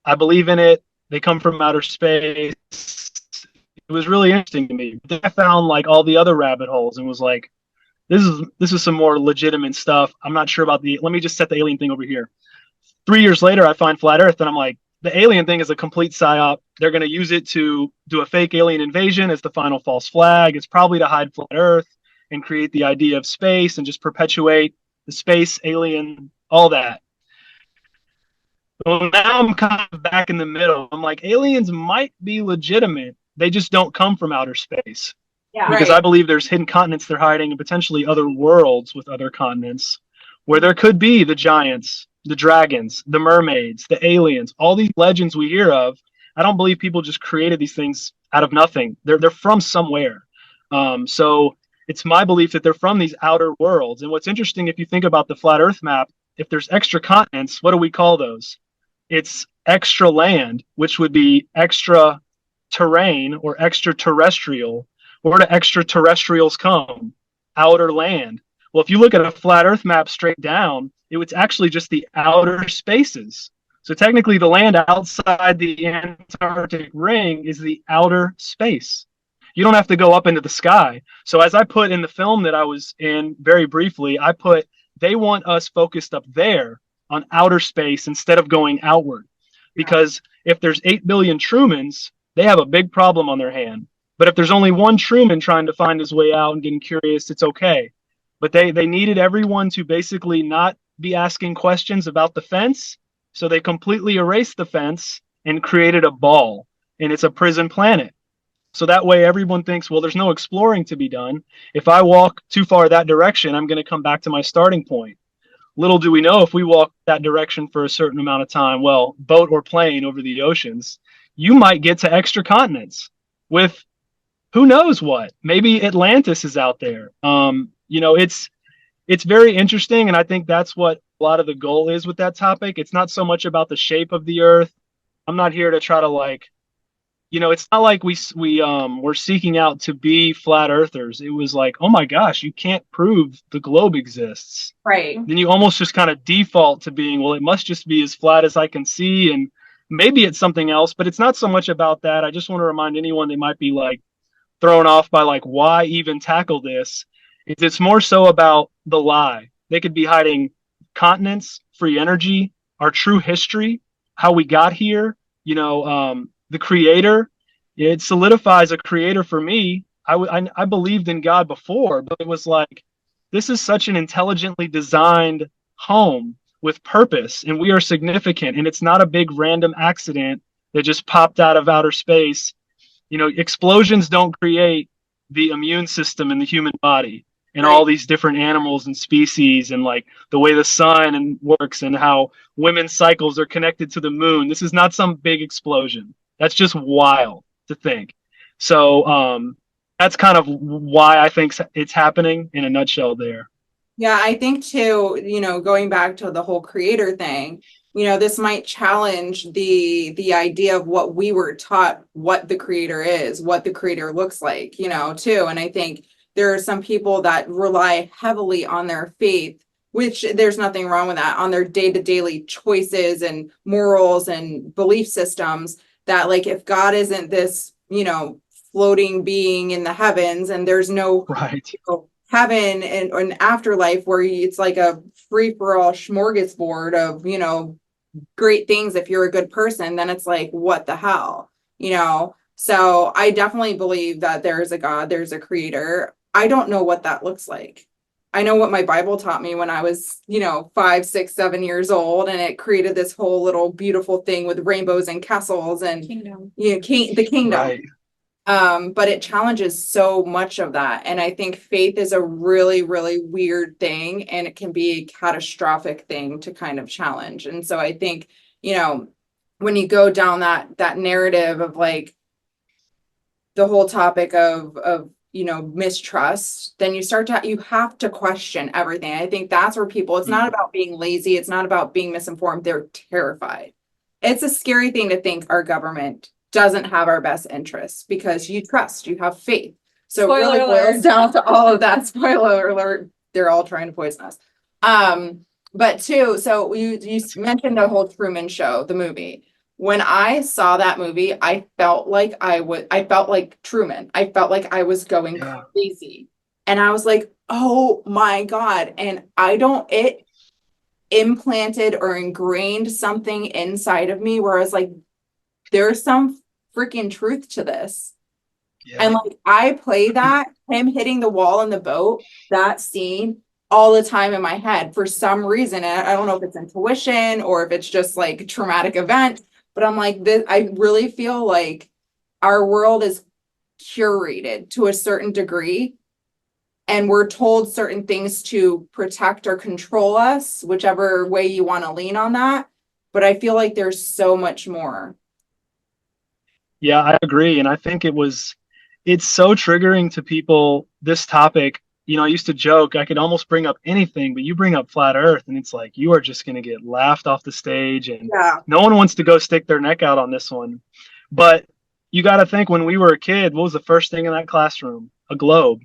I believe in it. They come from outer space. It was really interesting to me. Then I found like all the other rabbit holes and was like, this is some more legitimate stuff. I'm not sure about let me just set the alien thing over here. 3 years later, I find Flat Earth and I'm like, the alien thing is a complete psyop. They're going to use it to do a fake alien invasion as the final false flag. It's probably to hide Flat Earth and create the idea of space and just perpetuate the space alien, all that. Well, now I'm kind of back in the middle. I'm like, aliens might be legitimate. They just don't come from outer space. Yeah. Because Right. I believe there's hidden continents they're hiding and potentially other worlds with other continents where there could be the giants, the dragons, the mermaids, the aliens, all these legends we hear of. I don't believe people just created these things out of nothing. They're from somewhere. So it's my belief that they're from these outer worlds. And what's interesting, if you think about the flat Earth map, if there's extra continents, what do we call those? It's extra land, which would be extra terrain or extraterrestrial. Where do extraterrestrials come? outer land. Well, if you look at a flat Earth map straight down, it was actually just the outer spaces. So technically, the land outside the Antarctic ring is the outer space. You don't have to go up into the sky. So as I put in the film that I was in very briefly, I put they want us focused up there on outer space instead of going outward. Because if there's 8 billion Trumans, they have a big problem on their hand. But if there's only one Truman trying to find his way out and getting curious, it's okay. But they needed everyone to basically not be asking questions about the fence. So they completely erased the fence and created a ball. And it's a prison planet. So that way everyone thinks, well, there's no exploring to be done. If I walk too far that direction, I'm going to come back to my starting point. Little do we know, if we walk that direction for a certain amount of time, well, boat or plane over the oceans, you might get to extra continents with who knows what. Maybe Atlantis is out there. It's very interesting, and I think that's what a lot of the goal is with that topic. It's not so much about the shape of the Earth. I'm not here to try to it's not like we're seeking out to be flat earthers. It was like, oh my gosh, you can't prove the globe exists. Right. Then you almost just kind of default to being, well, it must just be as flat as I can see, and maybe it's something else, but it's not so much about that. I just want to remind anyone that might be like thrown off by like, why even tackle this? It's more so about the lie. They could be hiding continents, free energy, our true history, how we got here, the creator. It solidifies a creator for me. I believed in God before, but it was like, this is such an intelligently designed home with purpose, and we are significant, and it's not a big random accident that just popped out of outer space. Explosions don't create the immune system in the human body and all these different animals and species, and like the way the sun works and how women's cycles are connected to the moon. This is not some big explosion. That's just wild to think. So that's kind of why I think it's happening in a nutshell there. Yeah, I think too, going back to the whole creator thing, this might challenge the idea of what we were taught, what the creator is, what the creator looks like, too. And I think there are some people that rely heavily on their faith, which there's nothing wrong with that, on their day-to-day choices and morals and belief systems, that like, if God isn't this, floating being in the heavens, and there's no right heaven and an afterlife where it's like a free-for-all smorgasbord of great things if you're a good person, then it's like, what the hell, so I definitely believe that there's a God, there's a creator. I don't know what that looks like. I know what my Bible taught me when I was 5, 6, 7 years old, and it created this whole little beautiful thing with rainbows and castles and Kingdom. the kingdom. right But it challenges so much of that. And I think faith is a really, really weird thing, and it can be a catastrophic thing to kind of challenge. And so I think, when you go down that narrative of like the whole topic of mistrust, then you have to question everything. I think that's where people, it's not about being lazy. It's not about being misinformed. They're terrified. It's a scary thing to think our government doesn't have our best interests, because you have faith. So it really boils down to all of that. Spoiler alert, they're all trying to poison us. But too, so you mentioned the whole Truman Show, the movie. When I saw that movie, I felt like Truman. I felt like I was going crazy. And I was like, oh my God. And it implanted or ingrained something inside of me where I was like, there's some freaking truth to this. Yeah. And like, I play that, him hitting the wall in the boat, that scene all the time in my head for some reason. And I don't know if it's intuition or if it's just like a traumatic event, but I'm like, I really feel like our world is curated to a certain degree, and we're told certain things to protect or control us, whichever way you want to lean on that. But I feel like there's so much more. Yeah, I agree. And I think it's so triggering to people, this topic. I used to joke, I could almost bring up anything, but you bring up flat Earth and it's like, you are just going to get laughed off the stage, and no one wants to go stick their neck out on this one. But you got to think, when we were a kid, what was the first thing in that classroom? A globe.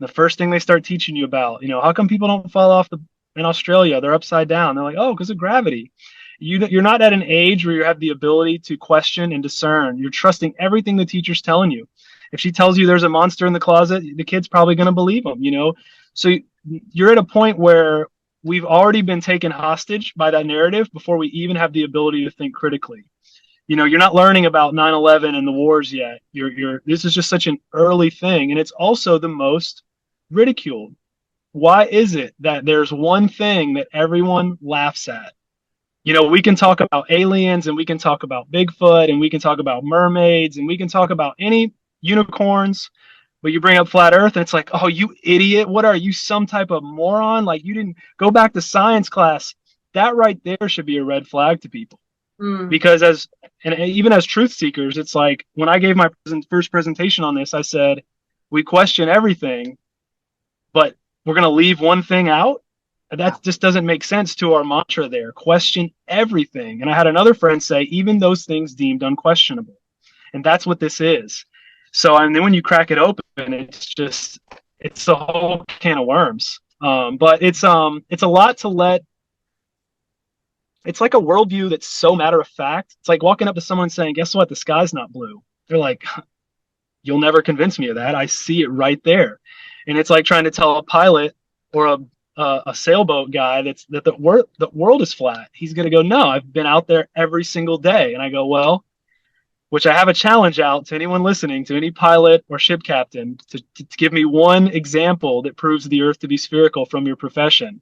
The first thing they start teaching you about, how come people don't fall off in Australia? They're upside down. They're like, oh, because of gravity. You're not at an age where you have the ability to question and discern. You're trusting everything the teacher's telling you. If she tells you there's a monster in the closet, the kid's probably going to believe them. So you're at a point where we've already been taken hostage by that narrative before we even have the ability to think critically. You're not learning about 9/11 and the wars yet. This is just such an early thing, and it's also the most ridiculed. Why is it that there's one thing that everyone laughs at? We can talk about aliens, and we can talk about Bigfoot, and we can talk about mermaids, and we can talk about any unicorns, but you bring up flat earth and it's like, oh, you idiot, what are you, some type of moron? Like, you didn't go back to science class. That right there should be a red flag to people. Because even as truth seekers, it's like when I gave my first presentation on this, I said, we question everything, but we're going to leave one thing out. That just doesn't make sense to our mantra there. Question everything. And I had another friend say, even those things deemed unquestionable. And that's what this is. So, and then when you crack it open, it's a whole can of worms. But it's a lot to let. It's like a worldview that's so matter of fact. It's like walking up to someone saying, guess what? The sky's not blue. They're like, you'll never convince me of that. I see it right there. And it's like trying to tell a pilot or a sailboat guy that the world is flat. He's going to go, no, I've been out there every single day. And I go, well, which I have a challenge out to anyone listening, to any pilot or ship captain, to give me one example that proves the earth to be spherical from your profession.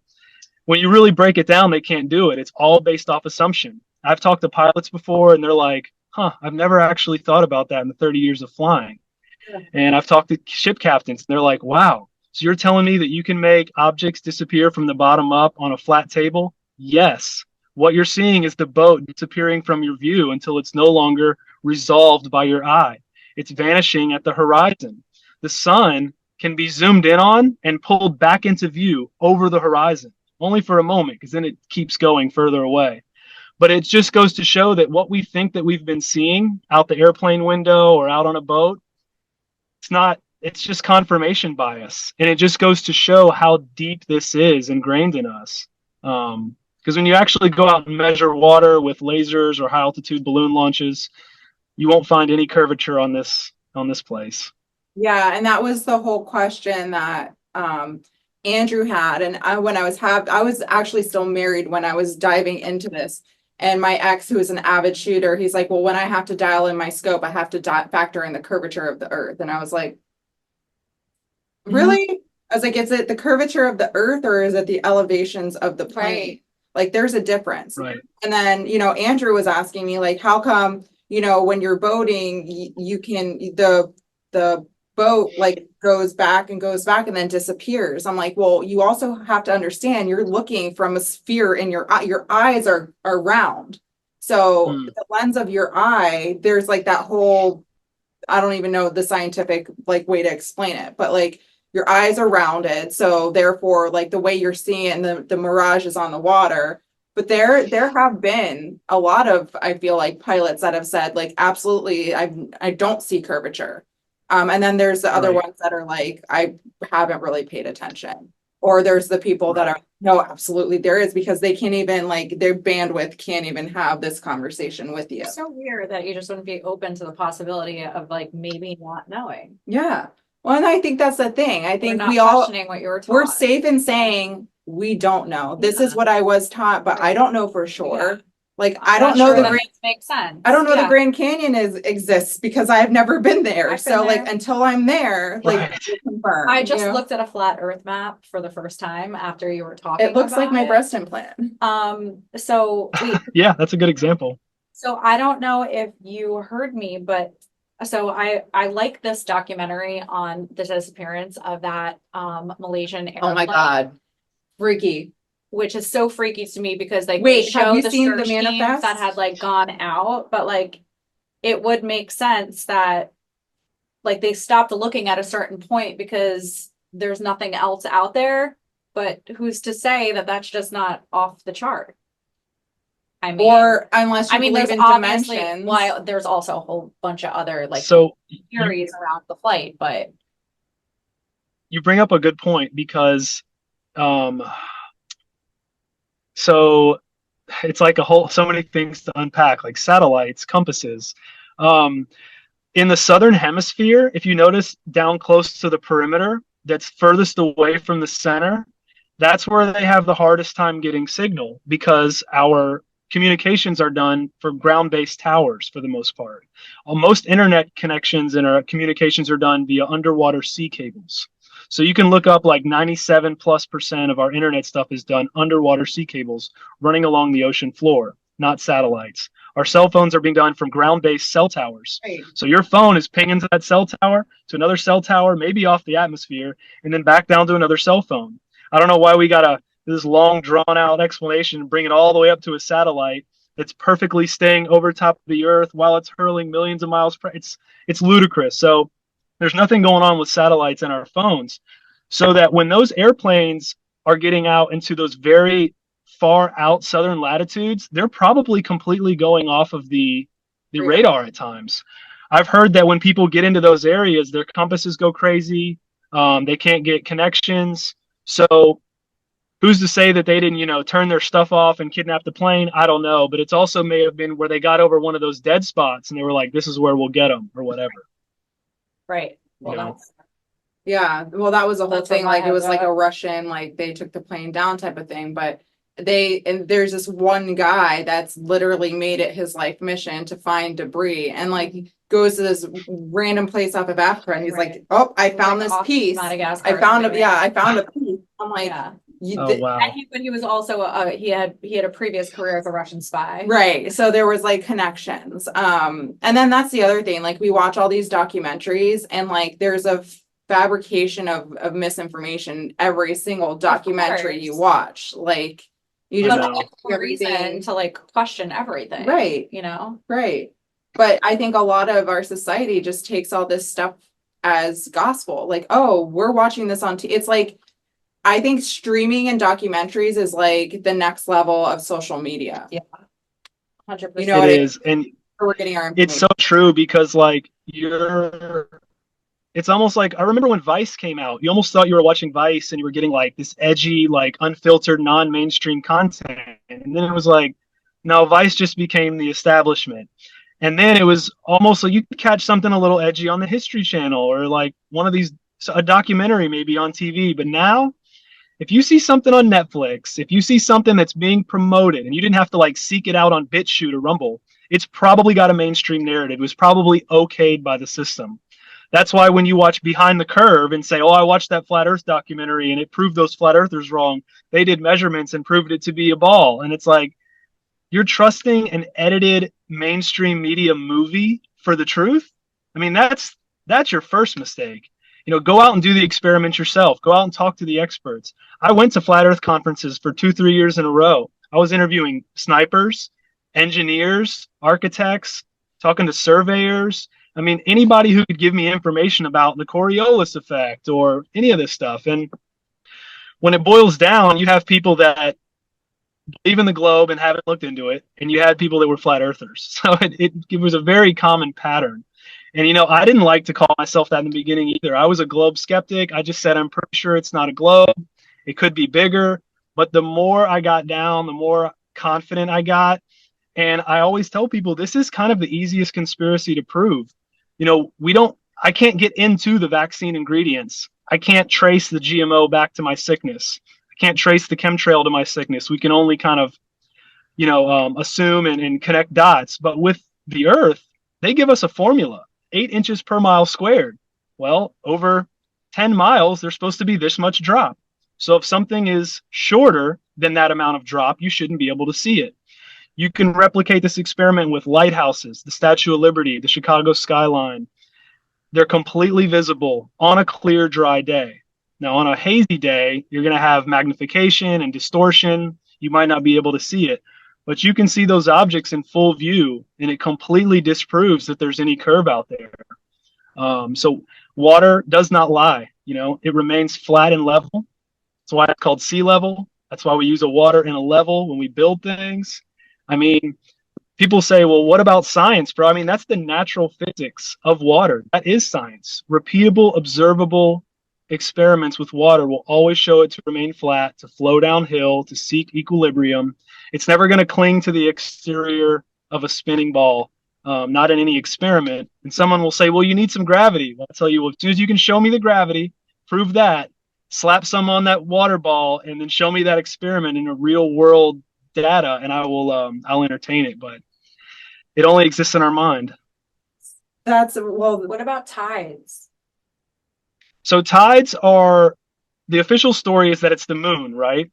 When you really break it down, they can't do it. It's all based off assumption. I've talked to pilots before, and they're like, I've never actually thought about that in the 30 years of flying. Yeah. And I've talked to ship captains, and they're like, wow, so you're telling me that you can make objects disappear from the bottom up on a flat table? Yes. What you're seeing is the boat disappearing from your view until it's no longer resolved by your eye. It's vanishing at the horizon. The sun can be zoomed in on and pulled back into view over the horizon. Only for a moment, because then it keeps going further away. But it just goes to show that what we think that we've been seeing out the airplane window or out on a boat, it's just confirmation bias. And it just goes to show how deep this is ingrained in us. Because when you actually go out and measure water with lasers or high altitude balloon launches, you won't find any curvature on this place. Yeah, and that was the whole question that Andrew had, and I was actually still married when I was diving into this, and my ex, who is an avid shooter, he's like, well, when I have to dial in my scope, I have to factor in the curvature of the earth. And I was like, really? I was like, is it the curvature of the earth or is it the elevations of the plane? Right. Like, there's a difference. Right. And then, Andrew was asking me, like, how come, when you're boating, you can, the boat like goes back and then disappears. I'm like, well, you also have to understand you're looking from a sphere in your eyes are round. So the lens of your eye, there's like that whole, I don't even know the scientific like way to explain it, but like your eyes are rounded. So therefore, like the way you're seeing the mirage is on the water. But there have been a lot of, I feel like, pilots that have said like, absolutely, I don't see curvature. And then there's the other ones that are like, I haven't really paid attention. Or there's the people that are, no, absolutely there is, because they can't even like, their bandwidth can't even have this conversation with you. It's so weird that you just wouldn't be open to the possibility of like maybe not knowing. Yeah. Well, and I think that's the thing. I think we all questioning what you were taught. We're safe in saying we don't know. This is what I was taught, but I don't know for sure. Yeah. Like, I don't know the Grand, makes sense. I don't know the Grand Canyon exists because I've never been there. So like until I'm there, like confirm. I just looked at a flat earth map for the first time after you were talking. It looks like my breast implant. So yeah, that's a good example. So I don't know if you heard me, but so I like this documentary on the disappearance of that Malaysian airplane. Oh my God. Freaky. Which is so freaky to me because like they show the search teams that had like gone out, but like it would make sense that like they stopped looking at a certain point because there's nothing else out there. But who's to say that that's just not off the chart? I mean, or unless you believe in dimensions. Why there's also a whole bunch of other like theories around the flight, but you bring up a good point because so it's like so many things to unpack, like satellites, compasses. Um, in the southern hemisphere, if you notice down close to the perimeter, that's furthest away from the center, that's where they have the hardest time getting signal because our communications are done from ground-based towers for the most part. Most internet connections and our communications are done via underwater sea cables. So you can look up like 97+% of our internet stuff is done underwater sea cables running along the ocean floor, not satellites. Our cell phones are being done from ground-based cell towers. Right. So your phone is pinging to that cell tower, to another cell tower, maybe off the atmosphere, and then back down to another cell phone. I don't know why we got this long drawn out explanation, bring it all the way up to a satellite that's perfectly staying over top of the earth while it's hurling millions of miles per. It's ludicrous. So there's nothing going on with satellites in our phones. So that when those airplanes are getting out into those very far out southern latitudes, they're probably completely going off of the radar at times. I've heard that when people get into those areas, their compasses go crazy. They can't get connections. So who's to say that they didn't, turn their stuff off and kidnap the plane? I don't know. But it's also may have been where they got over one of those dead spots and they were like, this is where we'll get them or whatever. Right. Well, yeah. Well, that was a whole thing. Like it was like a Russian, like they took the plane down type of thing. But and there's this one guy that's literally made it his life mission to find debris and like goes to this random place off of Africa and he's like, oh, I found this piece. I found a piece. I'm like, wow. But he was also he had a previous career as a Russian spy. Right. So there was like connections. And then that's the other thing. Like we watch all these documentaries and like there's a fabrication of misinformation every single documentary you watch. Like you just have everything to like question everything. Right. Right. But I think a lot of our society just takes all this stuff as gospel. Like, oh, we're watching this on it's like I think streaming and documentaries is like the next level of social media. Yeah. 100%. You know, it is. And we're getting our it's so true because like it's almost like I remember when Vice came out, you almost thought you were watching Vice and you were getting like this edgy, like unfiltered, non-mainstream content. And then it was like, no, Vice just became the establishment. And then it was almost like you could catch something a little edgy on the History Channel or like one of these, a documentary maybe on TV. But now, if you see something on Netflix, if you see something that's being promoted and you didn't have to like seek it out on BitChute or Rumble, it's probably got a mainstream narrative. It was probably okayed by the system. That's why when you watch Behind the Curve and say, oh, I watched that Flat Earth documentary and it proved those flat earthers wrong. They did measurements and proved it to be a ball. And it's like, you're trusting an edited mainstream media movie for the truth. I mean, that's your first mistake. Go out and do the experiment yourself. Go out and talk to the experts. I went to Flat Earth conferences for 2-3 years in a row. I was interviewing snipers, engineers, architects, talking to surveyors. I mean, anybody who could give me information about the Coriolis effect or any of this stuff. And when it boils down, you have people that believe in the globe and haven't looked into it, and you had people that were flat earthers. So it was a very common pattern. And, I didn't like to call myself that in the beginning either. I was a globe skeptic. I just said, I'm pretty sure it's not a globe. It could be bigger. But the more I got down, the more confident I got. And I always tell people this is kind of the easiest conspiracy to prove. I can't get into the vaccine ingredients. I can't trace the GMO back to my sickness. I can't trace the chemtrail to my sickness. We can only kind of, assume and connect dots. But with the Earth, they give us a formula, 8 inches per mile squared. Well, over 10 miles, there's supposed to be this much drop. So if something is shorter than that amount of drop, you shouldn't be able to see it. You can replicate this experiment with lighthouses, the Statue of Liberty, the Chicago skyline. They're completely visible on a clear, dry day. Now, on a hazy day, you're going to have magnification and distortion. You might not be able to see it, but you can see those objects in full view, and it completely disproves that there's any curve out there. So water does not lie. It remains flat and level. That's why it's called sea level. That's why we use a water in a level when we build things. I mean, people say, well, what about science, bro? I mean, that's the natural physics of water. That is science. Repeatable, observable, experiments with water will always show it to remain flat, to flow downhill, to seek equilibrium. It's never going to cling to the exterior of a spinning ball, not in any experiment. And someone will say, well, you need some gravity. Well, I'll tell you, well, as soon as you can show me the gravity, prove that, slap some on that water ball, and then show me that experiment in a real world data, and I'll entertain it. But it only exists in our mind. What about tides? So tides are, the official story is that it's the moon, right?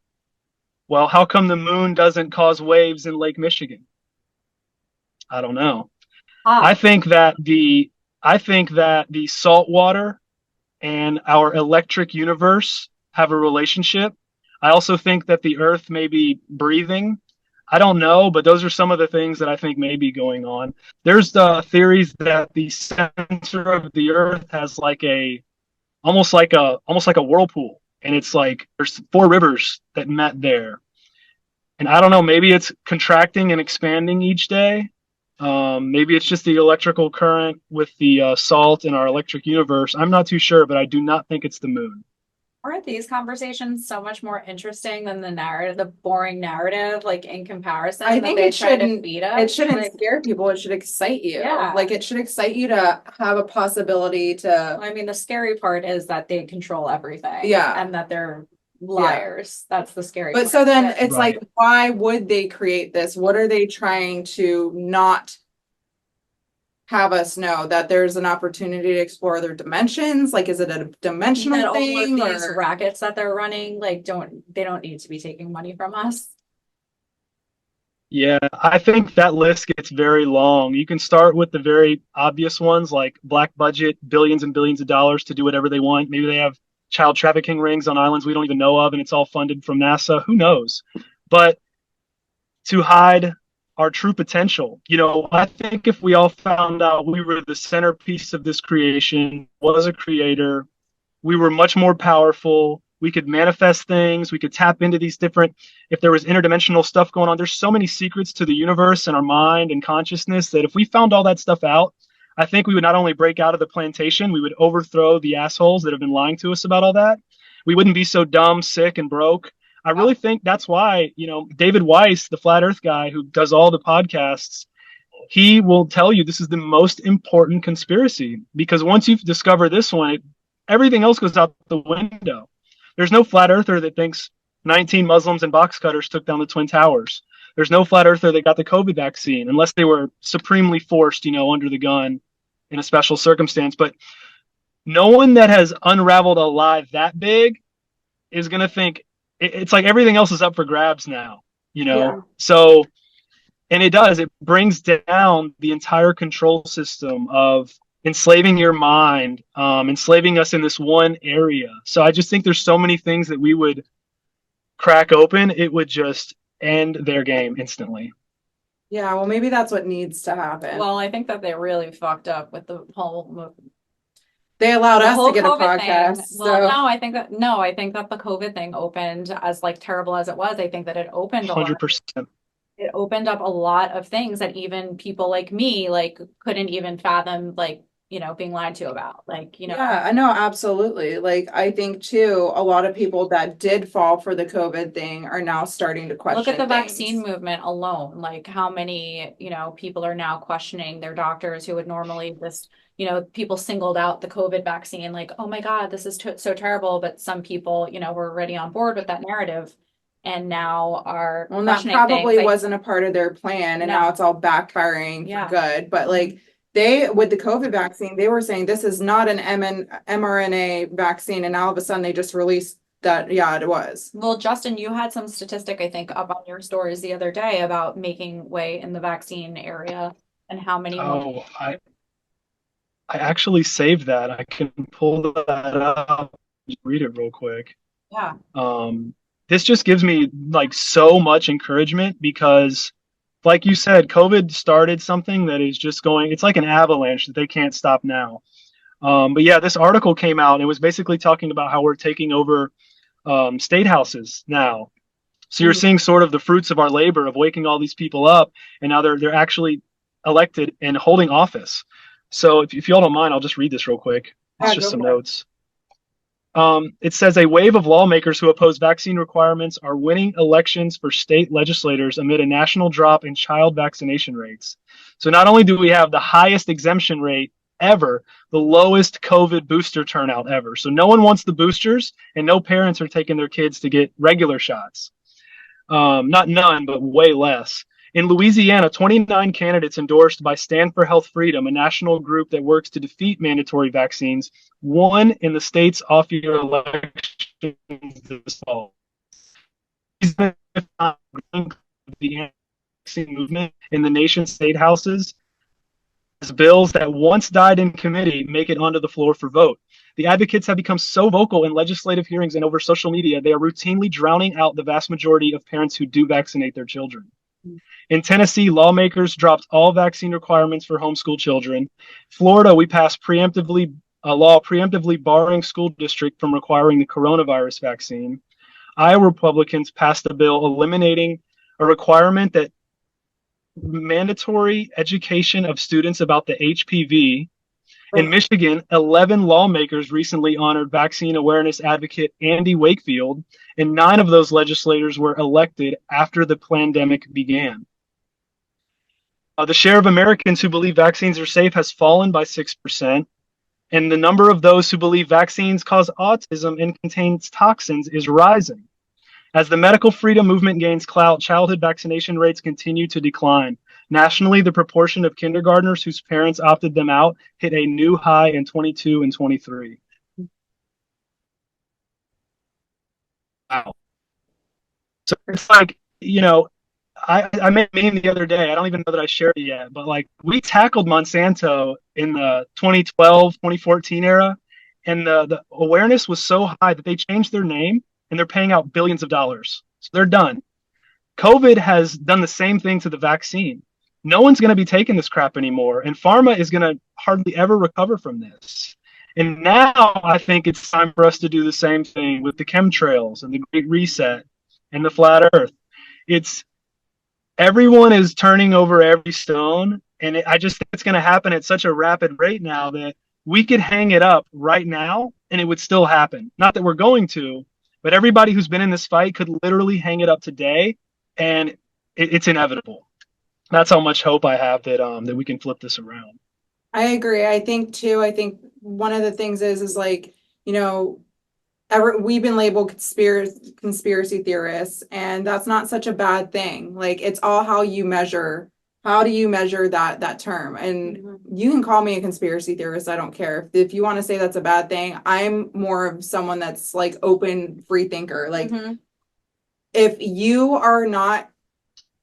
Well, how come the moon doesn't cause waves in Lake Michigan? I don't know. I think that the salt water and our electric universe have a relationship. I also think that the earth may be breathing. I don't know, but those are some of the things that I think may be going on. There's theories that the center of the earth has like a almost like a whirlpool, and it's like there's four rivers that met there. And I don't know, maybe it's contracting and expanding each day. Maybe it's just the electrical current with the salt in our electric universe. I'm not too sure, but I do not think it's the moon. Aren't these conversations so much more interesting than the narrative, the boring narrative, like in comparison? I think it shouldn't like, scare people. It should excite you. Yeah. Like it should excite you to have a possibility to. I mean, the scary part is that they control everything. Yeah. And that they're liars. Yeah. That's the scary part. But so then it's like, why would they create this? What are they trying to not have us know that there's an opportunity to explore other dimensions? Like, is it a dimensional thing? All of these rackets that they're running, like, they don't need to be taking money from us. Yeah, I think that list gets very long. You can start with the very obvious ones like black budget, billions and billions of dollars to do whatever they want. Maybe they have child trafficking rings on islands we don't even know of, and it's all funded from NASA. Who knows? But to hide our true potential, I think if we all found out we were the centerpiece of this creation, was a creator, we were much more powerful. We could manifest things. We could tap into these different, if there was interdimensional stuff going on, there's so many secrets to the universe and our mind and consciousness that if we found all that stuff out, I think we would not only break out of the plantation, we would overthrow the assholes that have been lying to us about all that. We wouldn't be so dumb, sick, and broke. I really think that's why, David Weiss, the flat earth guy who does all the podcasts, he will tell you this is the most important conspiracy, because once you've discovered this one, everything else goes out the window. There's no flat earther that thinks 19 Muslims and box cutters took down the Twin Towers. There's no flat earther that got the COVID vaccine, unless they were supremely forced, under the gun in a special circumstance. But no one that has unraveled a lie that big is going to think it's like everything else is up for grabs now, Yeah. So, and it brings down the entire control system of enslaving your mind, enslaving us in this one area. So I just think there's so many things that we would crack open. It would just end their game instantly. Yeah, well, maybe that's what needs to happen. Well, I think that they really fucked up with the whole. They allowed us to get a podcast. Well, no, I think that the COVID thing opened, as like terrible as it was. I think that it opened 100%. It opened up a lot of things that even people like me couldn't even fathom, being lied to about, Yeah, I know, absolutely. Like, I think too, a lot of people that did fall for the COVID thing are now starting to question. Look at the things. vaccine movement alone. Like, how many, people are now questioning their doctors who would normally just, people singled out the COVID vaccine, like, oh my God, this is so terrible. But some people, were already on board with that narrative and now are. Well, that probably wasn't a part of their plan, and now it's all backfiring for good. But with the COVID vaccine, they were saying this is not an mRNA vaccine, and all of a sudden they just released that, yeah, it was. Well, Justin, you had some statistic, I think, up on your stories the other day about making way in the vaccine area and how many. Oh, I actually saved that. I can pull that up, read it real quick. Yeah. This just gives me so much encouragement because, like you said, COVID started something that is just going, it's like an avalanche that they can't stop now. But yeah, this article came out and it was basically talking about how we're taking over state houses now. So you're seeing sort of the fruits of our labor of waking all these people up, and now they're actually elected and holding office. So if you all don't mind, I'll just read this real quick. It's just some notes. It says a wave of lawmakers who oppose vaccine requirements are winning elections for state legislators amid a national drop in child vaccination rates. So not only do we have the highest exemption rate ever, the lowest COVID booster turnout ever. So no one wants the boosters, and no parents are taking their kids to get regular shots. Not none, but way less. In Louisiana, 29 candidates endorsed by Stand for Health Freedom, a national group that works to defeat mandatory vaccines, won in the state's off-year elections this fall. The vaccine movement in the nation's state houses, bills that once died in committee make it onto the floor for vote. The advocates have become so vocal in legislative hearings and over social media, they are routinely drowning out the vast majority of parents who do vaccinate their children. In Tennessee, lawmakers dropped all vaccine requirements for homeschool children. Florida, we passed a law preemptively barring school district from requiring the coronavirus vaccine. Iowa Republicans passed a bill eliminating a requirement that mandatory education of students about the HPV. In Michigan, 11 lawmakers recently honored vaccine awareness advocate Andy Wakefield, and 9 of those legislators were elected after the pandemic began. The share of Americans who believe vaccines are safe has fallen by 6%, and the number of those who believe vaccines cause autism and contain toxins is rising. As the medical freedom movement gains clout, childhood vaccination rates continue to decline. Nationally, the proportion of kindergartners whose parents opted them out hit a new high in 22 and 23. Wow. So it's like, I made a meme the other day. I don't even know that I shared it yet, but like we tackled Monsanto in the 2012, 2014 era, and the awareness was so high that they changed their name and they're paying out billions of dollars. So they're done. COVID has done the same thing to the vaccine. No one's going to be taking this crap anymore, and pharma is going to hardly ever recover from this. And now I think it's time for us to do the same thing with the chemtrails and the Great Reset and the flat Earth. Everyone is turning over every stone, and I just think it's going to happen at such a rapid rate now that we could hang it up right now and it would still happen. Not that we're going to, but everybody who's been in this fight could literally hang it up today, and it's inevitable. That's how much hope I have that we can flip this around. I agree. I think one of the things is like, we've been labeled conspiracy theorists, and that's not such a bad thing. Like, it's all how you measure. How do you measure that term? And you can call me a conspiracy theorist. I don't care. If you want to say that's a bad thing, I'm more of someone that's like open, free thinker. Like, if you are not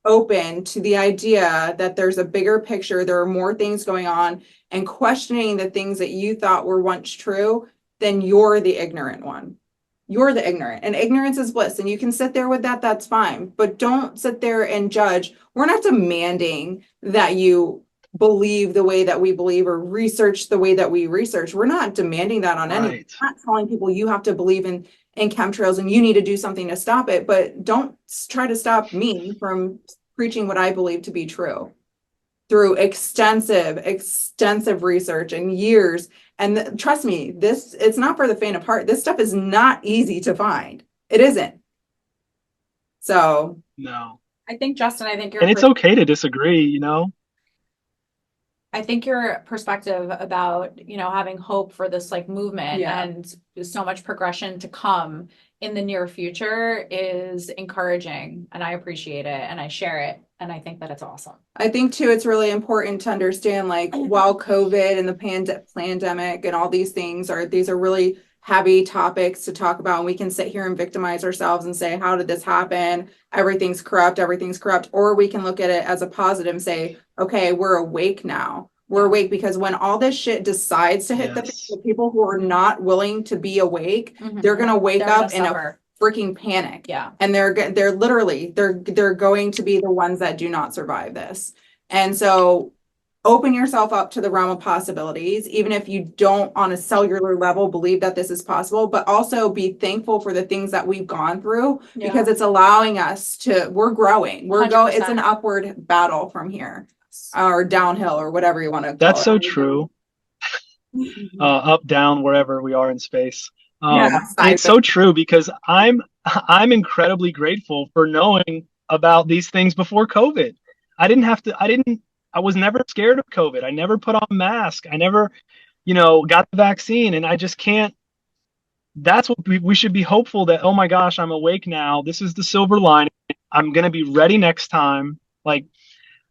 open to the idea that there's a bigger picture, there are more things going on, and questioning the things that you thought were once true, then you're the ignorant one. You're the ignorant, and ignorance is bliss, and you can sit there with that. That's fine, but don't sit there and judge. We're not demanding that you believe the way that we believe or research the way that we research. We're not demanding that on anyone. We're not telling people you have to believe in chemtrails and you need to do something to stop it, but don't try to stop me from preaching what I believe to be true through extensive research and years. And trust me, it's not for the faint of heart. This stuff is not easy to find. It isn't. So no. I think, Justin, and it's okay to disagree, I think your perspective about, having hope for this like movement and so much progression to come in the near future is encouraging, and I appreciate it and I share it. And I think that it's awesome. I think too, it's really important to understand, like, while COVID and the pandemic and all these things are really heavy topics to talk about, and we can sit here and victimize ourselves and say, how did this happen? Everything's corrupt. Or we can look at it as a positive and say, okay, we're awake now. We're awake because when all this shit decides to hit the people who are not willing to be awake, they're going to wake up in a freaking panic. Yeah. And they're going to be the ones that do not survive this. And so open yourself up to the realm of possibilities, even if you don't on a cellular level believe that this is possible, but also be thankful for the things that we've gone through because it's allowing us we're growing. It's an upward battle from here, or downhill, or whatever you want to call it. That's so true. Up, down, wherever we are in space. It's so true because I'm incredibly grateful for knowing about these things before COVID. I was never scared of COVID. I never put on a mask. I never, got the vaccine, and I just can't. That's what we should be hopeful that, oh my gosh, I'm awake now. This is the silver lining. I'm going to be ready next time. Like,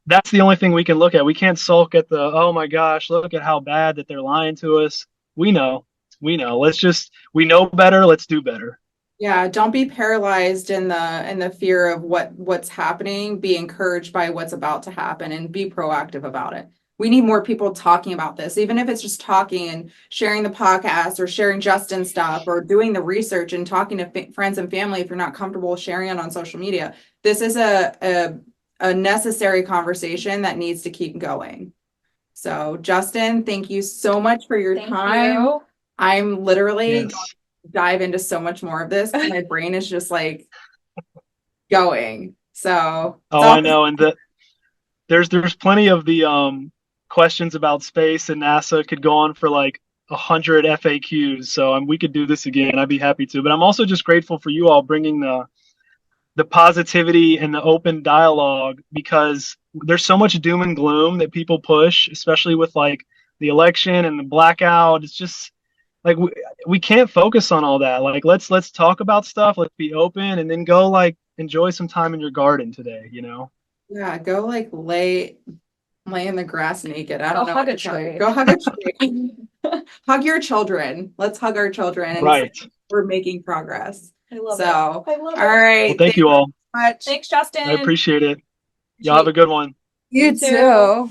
that's the only thing we can look at. We can't sulk at the, oh my gosh, look at how bad that they're lying to us. We know. We know better. Let's do better. Yeah, don't be paralyzed in the fear of what's happening. Be encouraged by what's about to happen and be proactive about it. We need more people talking about this, even if it's just talking and sharing the podcast or sharing Justin stuff or doing the research and talking to friends and family if you're not comfortable sharing it on social media. This is a necessary conversation that needs to keep going. So, Justin, thank you so much for your time. I'm literally dive into so much more of this. My brain is just like going. So I know, and there's plenty of the questions about space, and NASA could go on for like 100 FAQs. So we could do this again. I'd be happy to. But I'm also just grateful for you all bringing the positivity and the open dialogue, because there's so much doom and gloom that people push, especially with like the election and the blackout. It's just like we can't focus on all that. Like let's talk about stuff. Let's be open, and then go like enjoy some time in your garden today. Yeah, go like lay in the grass naked. I don't know. Hug a tree. Go hug a tree. Hug your children. Let's hug our children. And right. We're making progress. I love it. I love it. All right. Well, thank you all. Much. Thanks, Justin. I appreciate it. Y'all have a good one. You too.